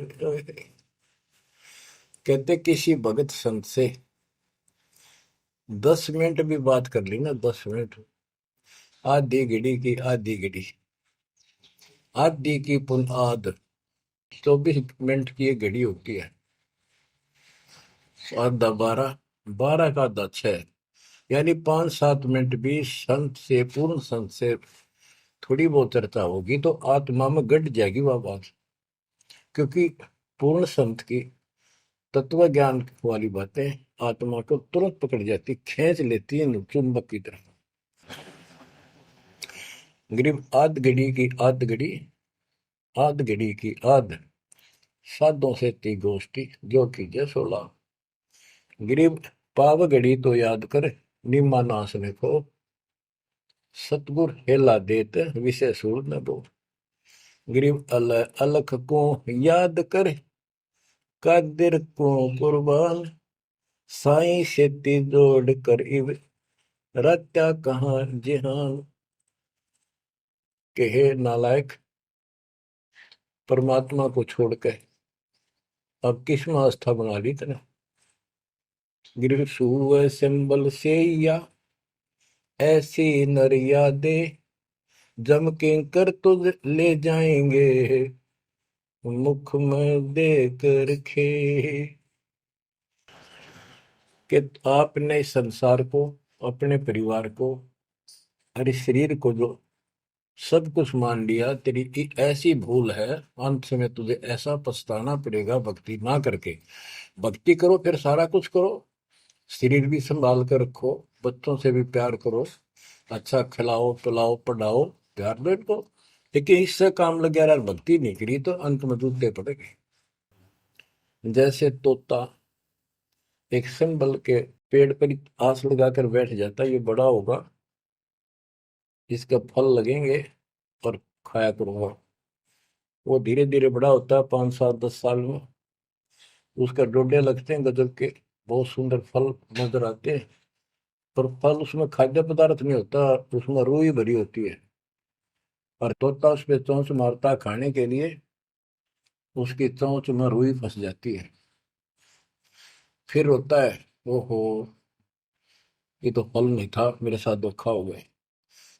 कहते किसी भगत संत से 10 मिनट भी बात कर ली ना, 10 मिनट, आधी घड़ी की आधी घड़ी, आधी की पुन आध, 24 मिनट की एक घड़ी होती है। आधा 12, 12 का आधा 6, यानी 5-7 मिनट भी संत से, पूर्ण संत से थोड़ी बहुत चर्चा होगी तो आत्मा में गट जाएगी वह बात। क्योंकि पूर्ण संत की तत्व ज्ञान वाली बातें आत्मा को तुरंत पकड़ जाती, खींच लेती है चुंबक की तरह। गरीब आध घड़ी की आध घड़ी, आध घड़ी की आध, साधों से ती गोष्ठी, जो कीजिए 16। गरीब पाव घड़ी तो याद कर, निम्मा नासने को, सतगुर हेला देत विषय सूर न दो। गरीब अलख को याद कर, कादिर को कुर्बान, साई शेती जोड़ कर इव, रत्या कहाँ जिहान। के हे नालायक, परमात्मा को छोड़कर अब किस में आस्था बना ली तने। गिर सुअ सिंबल से या ऐसी नरिया दे, जम के कर तुझ ले जाएंगे, मुख में दे कर खे। कि आपने संसार को, अपने परिवार को, अरे शरीर को जो सब कुछ मान लिया, तेरी ऐसी भूल है, अंत में तुझे ऐसा पछताना पड़ेगा भक्ति ना करके। भक्ति करो फिर सारा कुछ करो, शरीर भी संभाल कर रखो, बच्चों से भी प्यार करो, अच्छा खिलाओ पिलाओ पढ़ाओ, प्यार दो इनको। लेकिन इससे काम लग गया यार, भक्ति नहीं करी तो अंत में जूते पड़ेंगे। जैसे तोता एक सिंबल के पेड़ पर ही आस लगाकर बैठ जाता है, ये बड़ा होगा, इसका फल लगेंगे और खाया करूंगा। वो धीरे धीरे बड़ा होता है, 5 साल 10 साल में उसका डोडे लगते हैं गजब के, बहुत सुंदर फल नजर आते हैं। पर फल उसमें खाद्य पदार्थ नहीं होता, उसमें रूह ही भरी होती है। और तोता उस पे चोंच मारता है खाने के लिए, उसकी चोंच में रुई फंस जाती है। फिर होता है, ओहो, ये तो फल नहीं था, मेरे साथ धोखा हो गए।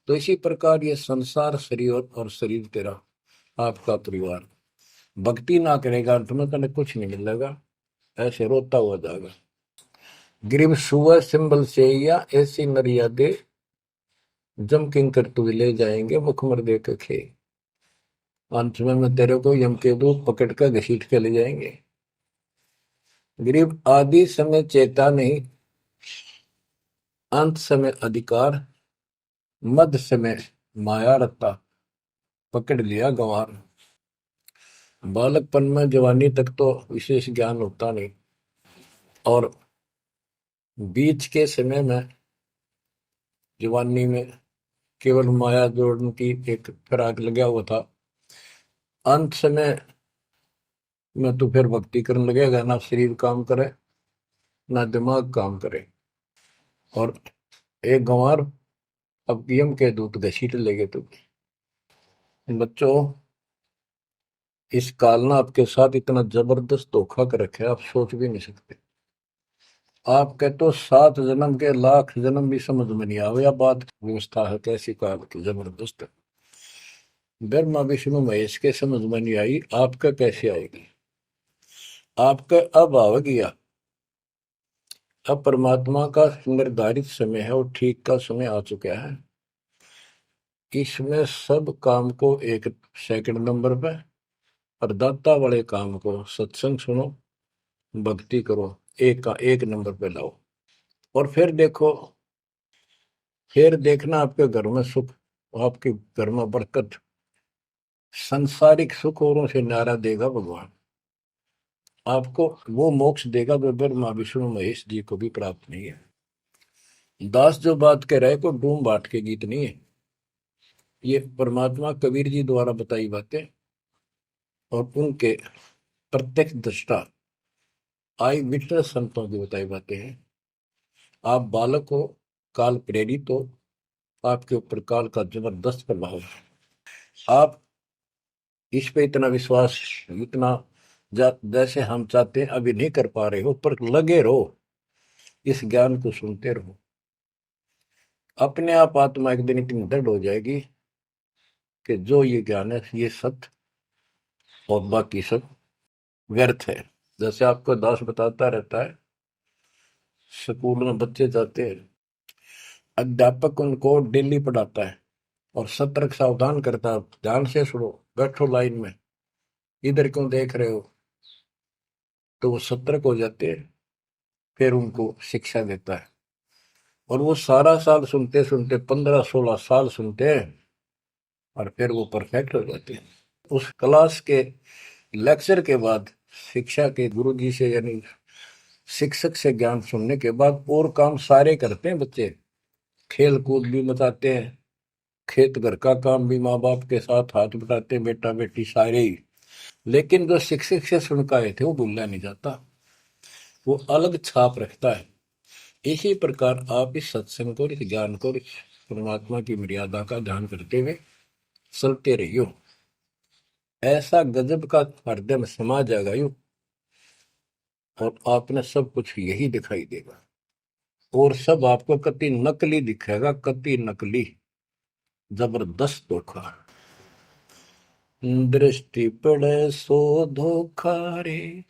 तो इसी प्रकार ये संसार शरीर और शरीर तेरा आपका परिवार, भक्ति ना करेगा अंत में तने कुछ नहीं मिलेगा, ऐसे रोता हुआ जाएगा। ग्रीव सुबह सिंबल से या ऐसी मर्यादे, जम किंकर तू ले जाएंगे मुखमर दे के खे। अंत में तेरे को यम के दूत पकड़ कर घसीट के ले जाएंगे। ग्रीव आदि समय चेता नहीं, अंत समय अधिकार, मध्य समय माया रत्ता, पकड़ लिया गंवार। बालकपन में जवानी तक तो विशेष ज्ञान होता नहीं, और बीच के समय में जवानी में केवल माया जोड़ने की एक फिराक लगा हुआ था। अंत समय में तो फिर भक्ति करने लगेगा, ना शरीर काम करे ना दिमाग काम करे, और एक गंवार अब यम के दूत घसीट लेगे तुम। बच्चों, इस काल ने आपके साथ इतना जबरदस्त धोखा कर रखे आप सोच भी नहीं सकते। आपके तो 7 जन्म के लाख जन्म भी समझ में नहीं आवे, या बात व्यवस्था है कैसी काल की जबरदस्त। ब्रह्मा विष्णु महेश के समझ में नहीं आई, आपका कैसे आएगी। आपका अब आवेगी या, अब परमात्मा का निर्धारित समय है और ठीक का समय आ चुका है। इसमें सब काम को एक सेकंड नंबर पे, और दाता वाले काम को सत्संग सुनो, भक्ति करो, एक का एक नंबर पे लाओ। और फिर देखो, फिर देखना आपके घर में सुख, आपके घर में बरकत, संसारिक सुख औरों से न्यारा देगा भगवान आपको। वो मोक्ष देगा जो ब्रह्मा विष्णु महेश जी को भी प्राप्त नहीं है। दास जो बात कह रहे को डूम बाट के गीत नहीं है, ये परमात्मा कबीर जी द्वारा बताई बातें और उनके प्रत्यक्ष दृष्टा आई विटनेस संतों की बताई बातें हैं। आप बालक हो, काल प्रेरित हो, आपके ऊपर काल का जबरदस्त प्रभाव है। आप इस पे इतना विश्वास, इतना जैसे हम चाहते हैं अभी नहीं कर पा रहे हो, पर लगे रहो, इस ज्ञान को सुनते रहो। अपने आप आत्मा एक दिन इतनी दृढ़ हो जाएगी कि जो ये ज्ञान है ये सत्य और बाकी सब व्यर्थ है। जैसे आपको दास बताता रहता है, स्कूल में बच्चे जाते हैं, अध्यापक उनको डेली पढ़ाता है और सतर्क सावधान करता है, ध्यान से सुनो, बैठो लाइन में, इधर क्यों देख रहे हो। तो वो सतर्क हो जाते हैं, फिर उनको शिक्षा देता है, और वो सारा साल सुनते सुनते 15 16 साल सुनते हैं, और फिर वो परफेक्ट हो जाते हैं। उस क्लास के लेक्चर के बाद, शिक्षा के गुरु जी से यानी शिक्षक से ज्ञान सुनने के बाद और काम सारे करते हैं बच्चे, खेल कूद भी मचाते हैं, खेत घर का काम भी माँ बाप के साथ हाथ बटाते हैं, बेटा बेटी सारे ही। लेकिन जो शिक्षक से सुन के आए थे वो भूलना नहीं जाता, वो अलग छाप रखता है। इसी प्रकार आप इस सत्संग को, इस ज्ञान को, इस परमात्मा की मर्यादा का ध्यान करते हुए चलते रहियो, ऐसा गजब का हृदय में समा जाएगा यू, और आपने सब कुछ यही दिखाई देगा, और सब आपको कति नकली दिखेगा, कति नकली, जबरदस्त धोखा। दृष्टि पड़े सो धोखा रे,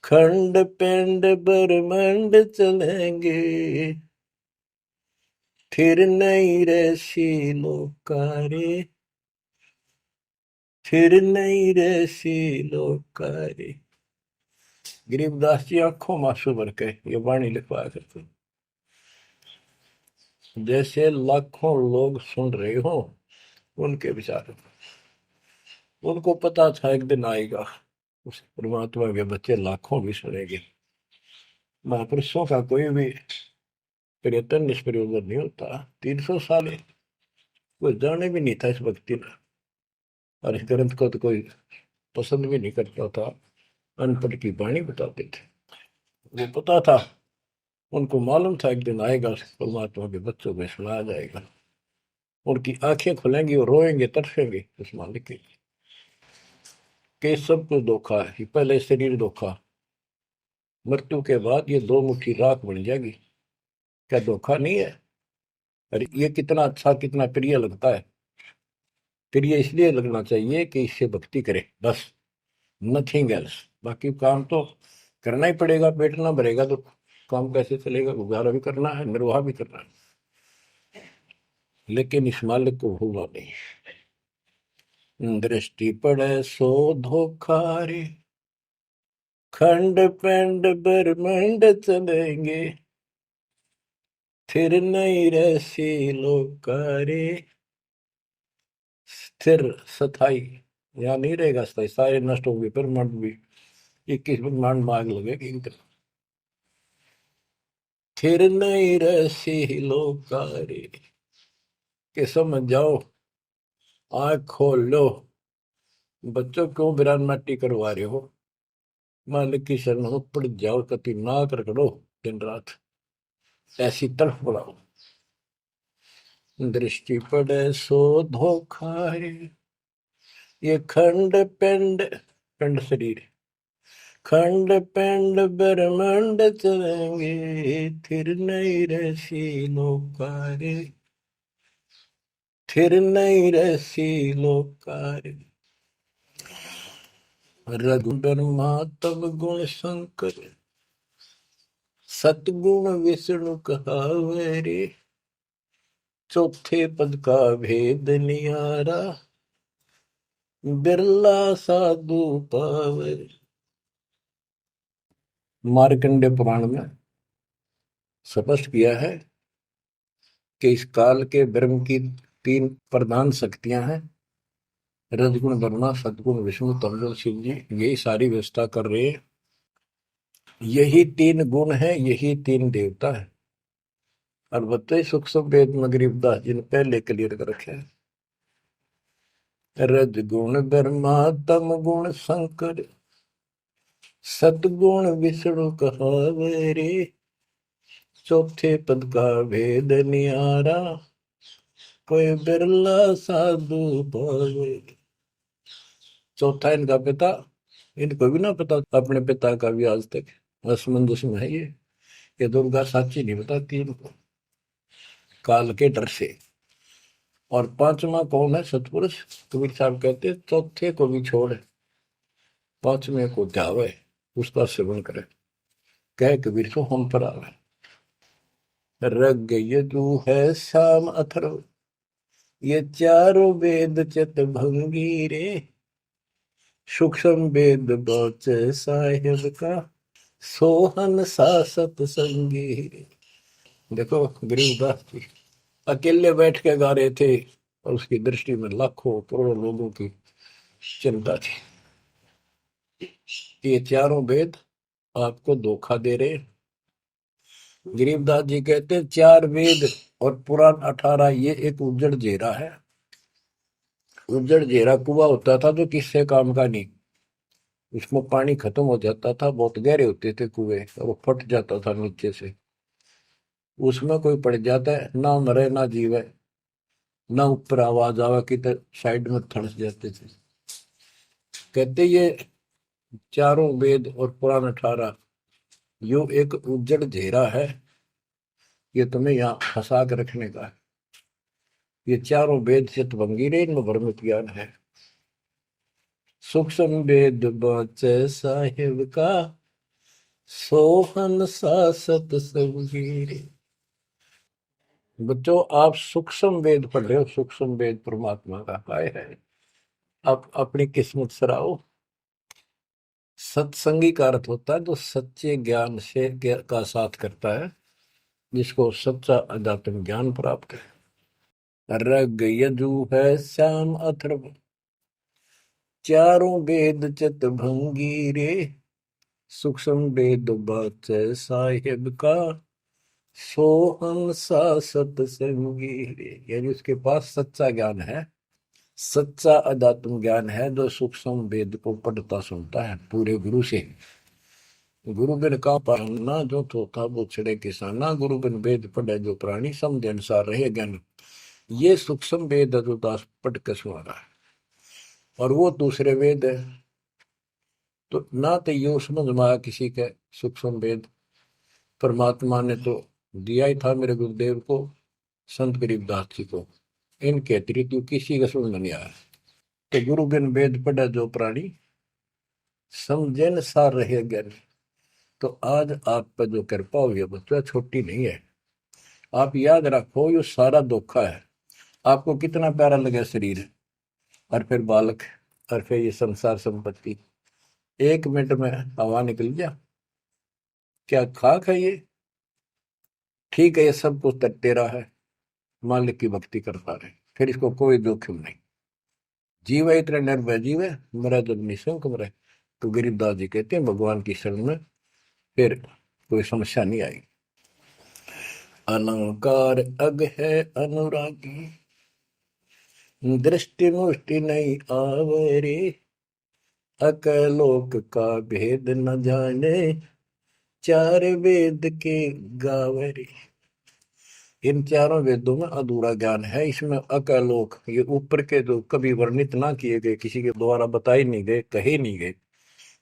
खंड पिंड ब्रह्मंड चलेंगे, फिर नहीं रसी लोकारे, फिर नहीं रसी लोकारे। गरीबदास जी आंखों मासू भर के ये वाणी लिखवाया करते। जैसे लाखों लोग सुन रहे हो उनके विचार, उनको पता था एक दिन आएगा उस परमात्मा के बच्चे लाखों भी सुनेंगे। महापुरुषों का कोई भी प्रयत्न निष्प्रयोजन नहीं होता। 300 साल कोई जाने भी नहीं था इस भक्ति में, और इस ग्रंथ को तो कोई पसंद भी नहीं करता था। अनपढ़ की वाणी बताते थे, वो पता था, उनको मालूम था एक दिन आएगा परमात्मा के बच्चों में सुनाया जाएगा। उनकी आंखें खुलेंगी और रोएंगे तरसेंगे उस मालिक के लिए कि सब कुछ धोखा है। ये पहले शरीर धोखा, मृत्यु के बाद ये 2 मुट्ठी राख बन जाएगी। क्या धोखा नहीं है? अरे ये कितना अच्छा कितना प्रिय लगता है। प्रिय इसलिए लगना चाहिए कि इससे भक्ति करे, बस, नथिंग एल्स। बाकी काम तो करना ही पड़ेगा, पेट ना भरेगा तो काम कैसे चलेगा? गुजारा भी करना है, निर्वाह भी करना है, लेकिन इस मालिक को भूलना नहीं। दृष्टि पड़े सो धोखा रे, खंड पिंड ब्रह्मंड चलेंगे, फिर नहीं रहसी लोकारे। स्थिर स्थाई यहाँ नहीं रहेगा, स्थाई सारे नष्ट होंगे, ब्रह्मांड भी 21 ब्रह्मांड में आग लगेगी। फिर नहीं रहसी लोकारे के समझ जाओ, आँख खोल लो। बच्चों क्यों बिरान माटी करवा रहे हो? मालिक की शरण हो, पड़ जाओ, कति नाक रगड़ो दिन रात, ऐसी तड़फ बढ़ाओ। दृष्टि पड़े सो धोखा रे, ये खंड पिंड, पिंड शरीर, खंड पिंड ब्रह्मांड चलेंगे, फिर नहीं रहसी लोकारे, फिर नहीं रहसी लोकारे। रघु ब्रह्मा तब गुण शंकर, सतगुण विष्णु कहावे रे, चौथे पद का भेद निहारा, बिरला साधु पावे। मार्कंडे पुराण में स्पष्ट किया है कि इस काल के ब्रह्म की 3 प्रधान शक्तियां हैं, रजगुण ब्रह्मा, सदगुण विष्णु, तमगुण शिव जी। यही सारी व्यवस्था कर रहे हैं। यही 3 गुण है, यही 3 देवता है। और बताइए सूक्ष्म वेद में गरीबदास जी ने पहले क्लियर कर रखे हैं, रजगुण ब्रह्मा तम गुण शंकर, सतगुण विष्णु कहावे रे, चौथे पद का भेद निहारा, कोई बिरला साधु पावे। चौथा इनका पिता, इनको भी ना पता अपने पिता का भी आज तक, असमंजस में है ये दुर्गा साची नहीं बताती इनको, काल के डर से। और 5वां कौन है? सतपुरुष। कबीर साहब कहते चौथे को भी छोड़, 5वें को ध्यावे, उसका सेवन करे, कह कबीर सो हम पर आवे। रग यजु है श्याम अथर्व, ये चारों वेद चित भंगी रे, सूक्ष्म वेद बचे साहिब का, सोहन सा सतसंगी रे। देखो गरीबदास जी अकेले बैठ के गा रहे थे, और उसकी दृष्टि में लाखों करोड़ों लोगों की चिंता थी। ये चारों वेद आपको धोखा दे रहे। गरीबदास जी कहते 4 वेद और पुराण 18, ये एक उज्जड़ जेरा है। उज्जड़ जेरा कुआं होता था जो किससे काम का नहीं, उसमें पानी खत्म हो जाता था, बहुत गहरे होते थे कुएं, और वो फट जाता था नीचे से। उसमें कोई पड़ जाता है, ना मरे ना जीवे, ना ऊपर आवाज आवे कि साइड में थड़स जाते थे। कहते ये चारों वेद और पुराण 18 यो एक उज्जड़ घेरा है, ये तुम्हें यहाँ फंसा के रखने का है। ये चारों वेद चित भंगीरे, इनमें भ्रमित ज्ञान है। सूक्ष्म वेद बचे साहिब का, सोहन सा सतसंगीरे। बच्चों आप सूक्ष्म वेद पढ़ रहे हो, सूक्ष्म वेद परमात्मा का काय है। आप अपनी किस्मत सराओ। सत्संगी का अर्थ होता है जो सच्चे ज्ञान से का साथ करता है, जिसको सच्चा अध्यात्म ज्ञान प्राप्त है। रग यजु है श्याम अथर्व, चारों वेद चित भंगी रे, सूक्ष्म वेद बाच साहिब का, सोहम सा सत्संगी रे। यानी उसके पास सच्चा ज्ञान है, सच्चा अध्यात्म ज्ञान है, जो सूक्ष्म वेद को पढ़ता सुनता है पूरे गुरु से। गुरु बिन का पढ़ना जो तो था वो छड़े किसाना, गुरु बिन वेद पढ़े जो प्राणी, समझ अनुसार रहे ज्ञान। ये सूक्ष्म वेद है जो दास पढ़ के सुना रहा है, और वो दूसरे वेद है। तो ना तो ये समझ में आया किसी के सूक्ष्म वेद, परमात्मा ने तो दिया ही था मेरे गुरुदेव को, संत गरीबदास जी को, इनके अतिरिक्त किसी का समझ में नहीं आया। तो गुरु बिन वेद पढ़े जो प्राणी, समझे न सार रहे ज्ञान। तो आज आप पर जो कृपा हुई है बच्चा, छोटी नहीं है। आप याद रखो ये सारा धोखा है। आपको कितना प्यारा लगे शरीर, और फिर बालक, और फिर ये संसार संपत्ति, 1 मिनट में हवा निकल गया। क्या खाक है ये? ठीक है, ये सब कुछ तेरा है, मालिक की भक्ति करता रहे, फिर इसको कोई जोखिम नहीं। जीव है इतना निर्भय जीव है, मरा जब निशंक मरे। तो गरीबदास जी कहते हैं भगवान की शरण में फिर कोई समस्या नहीं आई। अलंकार अग है अनुरागी, दृष्टि मुष्टि नहीं आवरे, अकलोक का भेद न जाने, चार वेद के गावरे। इन चारों वेदों में अधूरा ज्ञान है, इसमें अकलोक, ये ऊपर के जो कभी वर्णित ना किए गए, किसी के द्वारा बताए नहीं गए, कहे नहीं गए,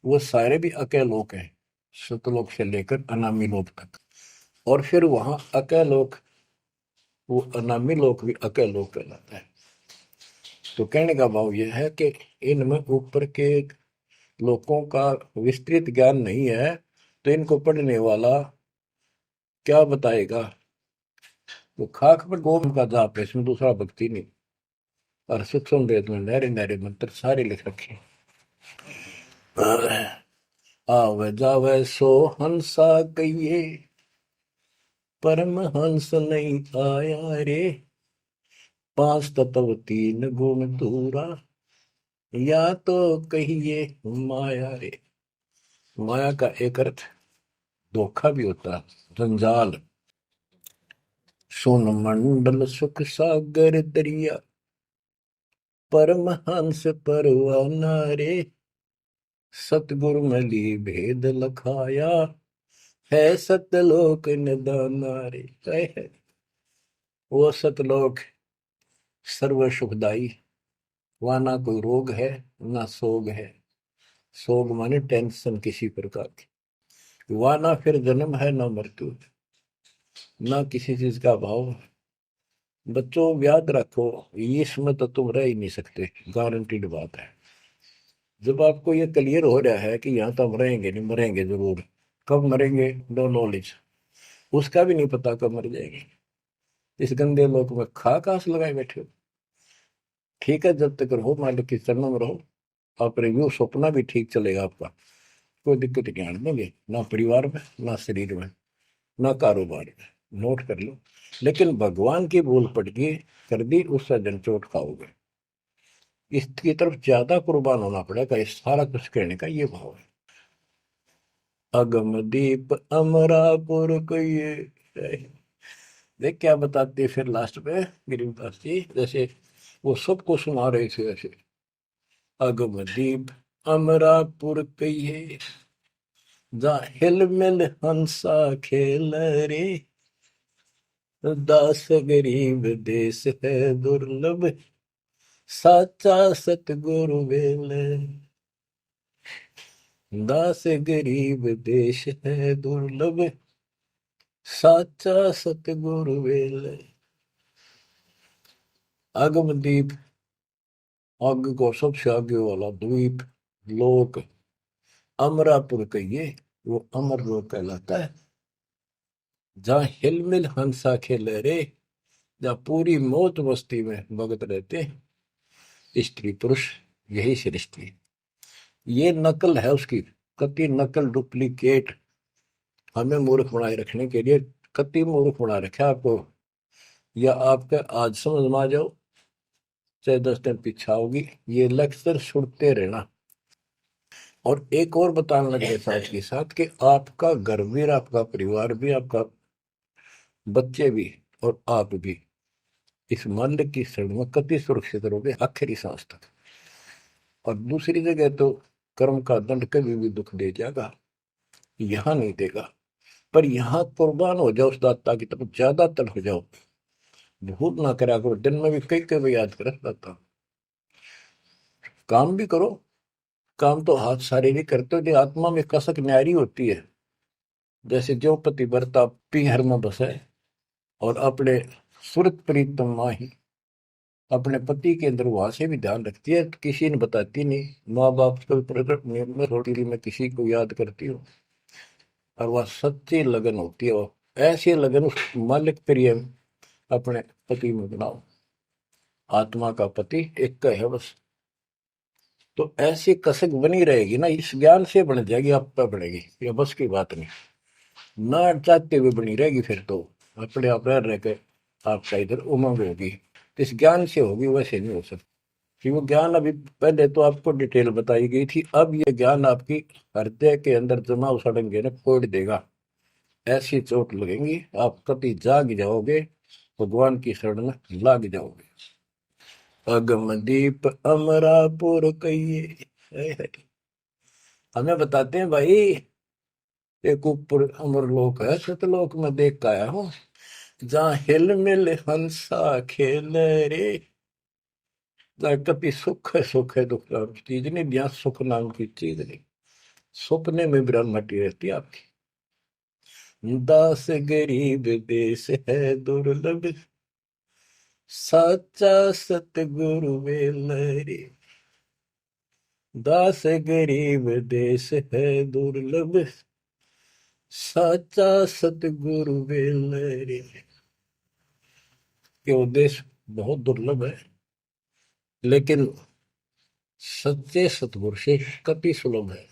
वो सारे भी अकलोक हैं, सतलोक से लेकर अनामी लोक तक। और फिर वहां अकलोक, वो अनामी लोक भी अकलोक कहलाता है। तो कहने का भाव यह है कि इनमें ऊपर के लोगों का विस्तृत ज्ञान नहीं है, तो इनको पढ़ने वाला क्या बताएगा? वो खाक पर गोम का जाप है, इसमें दूसरा भक्ति नहीं। और सूक्ष्म वेद में नहरे नहरे मंत्र सारे लिख रखे। आवे जावे सो हंसा कहिए, परम हंस नहीं आया रे, 5 तत्व 3 गुण दूरा, या तो कहिए माया रे। माया का एक अर्थ धोखा भी होता है, जंजाल। सुन मंडल सुख सागर दरिया, परमहंस परवाना रे, सतगुरु मली भेद लखाया, है सतलोक निदाना रे। है वो सतलोक सर्व सुखदाई, वहां ना कोई रोग है ना सोग है। सोग माने टेंशन किसी प्रकार की, वहां ना फिर जन्म है ना मृत्यु, ना किसी चीज का भाव। बच्चों याद रखो, इसमें तो तुम रह ही नहीं सकते, गारंटीड बात है। जब आपको ये क्लियर हो रहा है कि यहाँ तो हम रहेंगे नहीं, मरेंगे जरूर, कब मरेंगे नो नॉलेज, उसका भी नहीं पता कब मर जाएंगे। इस गंदे लोक में खा कास लगाए बैठे हो। ठीक है, जब तक रहो मालिक की चरणों में रहो, अपने यूं सपना भी ठीक चलेगा आपका, कोई दिक्कत नहीं आने देंगे, ना परिवार में ना शरीर में ना कारोबार में। नोट कर लो। लेकिन भगवान की भूल पड़ गई, कर दी, उससे जनचोट खाओगे। इसकी तरफ ज्यादा कुर्बान होना पड़ेगा, इस सारा कुछ कहने का ये भाव है। अगम दीप अमरापुर को ये, देख क्या बताते फिर लास्ट में गरीबदास जी, जैसे वो सबको सुना रहे थे ऐसे। अगम दीप अमरापुर कहिए, जा हिल मिल हंसा खेल रे, दास गरीब देश है दुर्लभ, साचा सतगुरु वेल। दास गरीब देश है दुर्लभ, साचा सतगुरु वेल। अगम दीप, आगे को सबसे आगे वाला द्वीप, लोक, अमरापुर कहिए, वो अमर लोक कहलाता है। जहाँ हिलमिल हंसा खेले रे, जहाँ पूरी मौत मस्ती में भगत रहते स्त्री पुरुष, यही सृष्टि। ये नकल है उसकी, कति नकल डुप्लीकेट हमें मूर्ख बनाए रखने के लिए कति मूर्ख बना रखा आपको, या आपके आज समझ में आ जाओ चाहे 10 दिन पीछा होगी, ये लेक्चर सुनते रहना। और एक और बताने लगे साथ के साथ कि आपका घर भी, आपका परिवार भी, आपका बच्चे भी और आप भी इस मालिक की शरण में कति सुरक्षित रहोगे आखिरी सांस तक। और दूसरी जगह तो कर्म का दंड कभी भी दुख दे जाएगा, यहां नहीं देगा, पर यहां कुर्बान हो जाओ उस दाता की तरफ, ज्यादातर हो जाओ, भूल ना करा करो। दिन में भी कई कई बार याद कर दाता। काम भी करो, काम तो हाथ शारीरिक करते हो, जो आत्मा में कसक न्यारी होती है। जैसे जो पतिव्रता पीहर में बसे और अपने सुरत प्रीतम माही, अपने पति के अंदर वहां से भी ध्यान रखती है, किसी ने बताती नहीं। माँ बाप को प्रकट नियम में थोड़ी में किसी को याद करती हो, और वह सच्ची लगन होती है। वो ऐसी लगन उस मालिक प्रिय अपने पति में बनाओ। आत्मा का पति एक का है बस। तो ऐसी कसक बनी रहेगी ना, इस ज्ञान से बन जाएगी, आप पे बढ़ेगी, ये बस की बात नहीं, ना चाहते हुए बनी रहेगी। फिर तो अपने आप रह के आपका इधर उमंग होगी, इस ज्ञान से होगी, वैसे नहीं हो सकती। कि वो ज्ञान अभी पहले तो आपको डिटेल बताई गई थी, अब ये ज्ञान आपकी हृदय के अंदर जमा उछड़ेंगे ना, कोड देगा, ऐसी चोट लगेंगी, आप कभी जाग जाओगे, भगवान की शरण में लाग जाओगे। अगम दीप अमरापुर कहिए, हमें बताते हैं भाई, एक ऊपर अमरलोक है, सतलोक में देख के आया हूँ, जहाँ हिल मिल हंसा खेल रे, कभी सुख है, सुख है, दुख नाम की चीज नहीं, यहाँ सुख नाम की चीज नहीं, सपने में ब्रह्मटी रहती है आपकी। दास गरीब देश है दुर्लभ, साचा सतगुरु वेल रे, दास गरीब देश है दुर्लभ, साचा सतगुरु वेल रे। ये देश बहुत दुर्लभ है, लेकिन सच्चे सतगुरु से कति सुलभ है,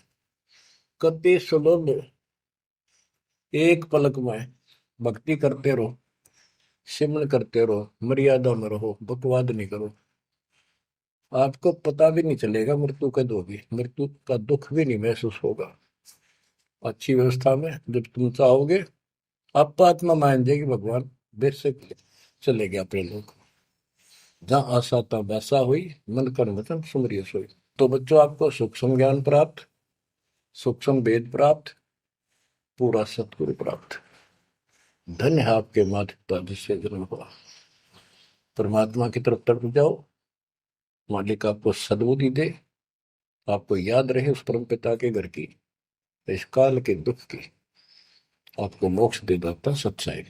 कति सुलभ। एक पलक में भक्ति करते रहो, सिमरन करते रहो, मर्यादा में रहो, बकवाद नहीं करो, आपको पता भी नहीं चलेगा मृत्यु कब होगी, मृत्यु का दुख भी नहीं महसूस होगा। अच्छी व्यवस्था में जब तुम चाहोगे, आप आत्मा मान जाएगी, भगवान बेशक चले गया अपने लोग, जहाँ आशा था वैसा हुई, मन कर वचन सुमरिय सोई। तो बच्चों, आपको सूक्ष्म ज्ञान प्राप्त, सूक्ष्म वेद प्राप्त, पूरा सतगुरु प्राप्त। धन्य है आपके माता पिता जिससे जन्म हुआ। परमात्मा की तरफ तड़प जाओ, मालिक आपको सद्बुद्धि दे, आपको याद रहे उस परम पिता के घर की, इस काल के दुख की, आपको मोक्ष दे दाता सच्चाई।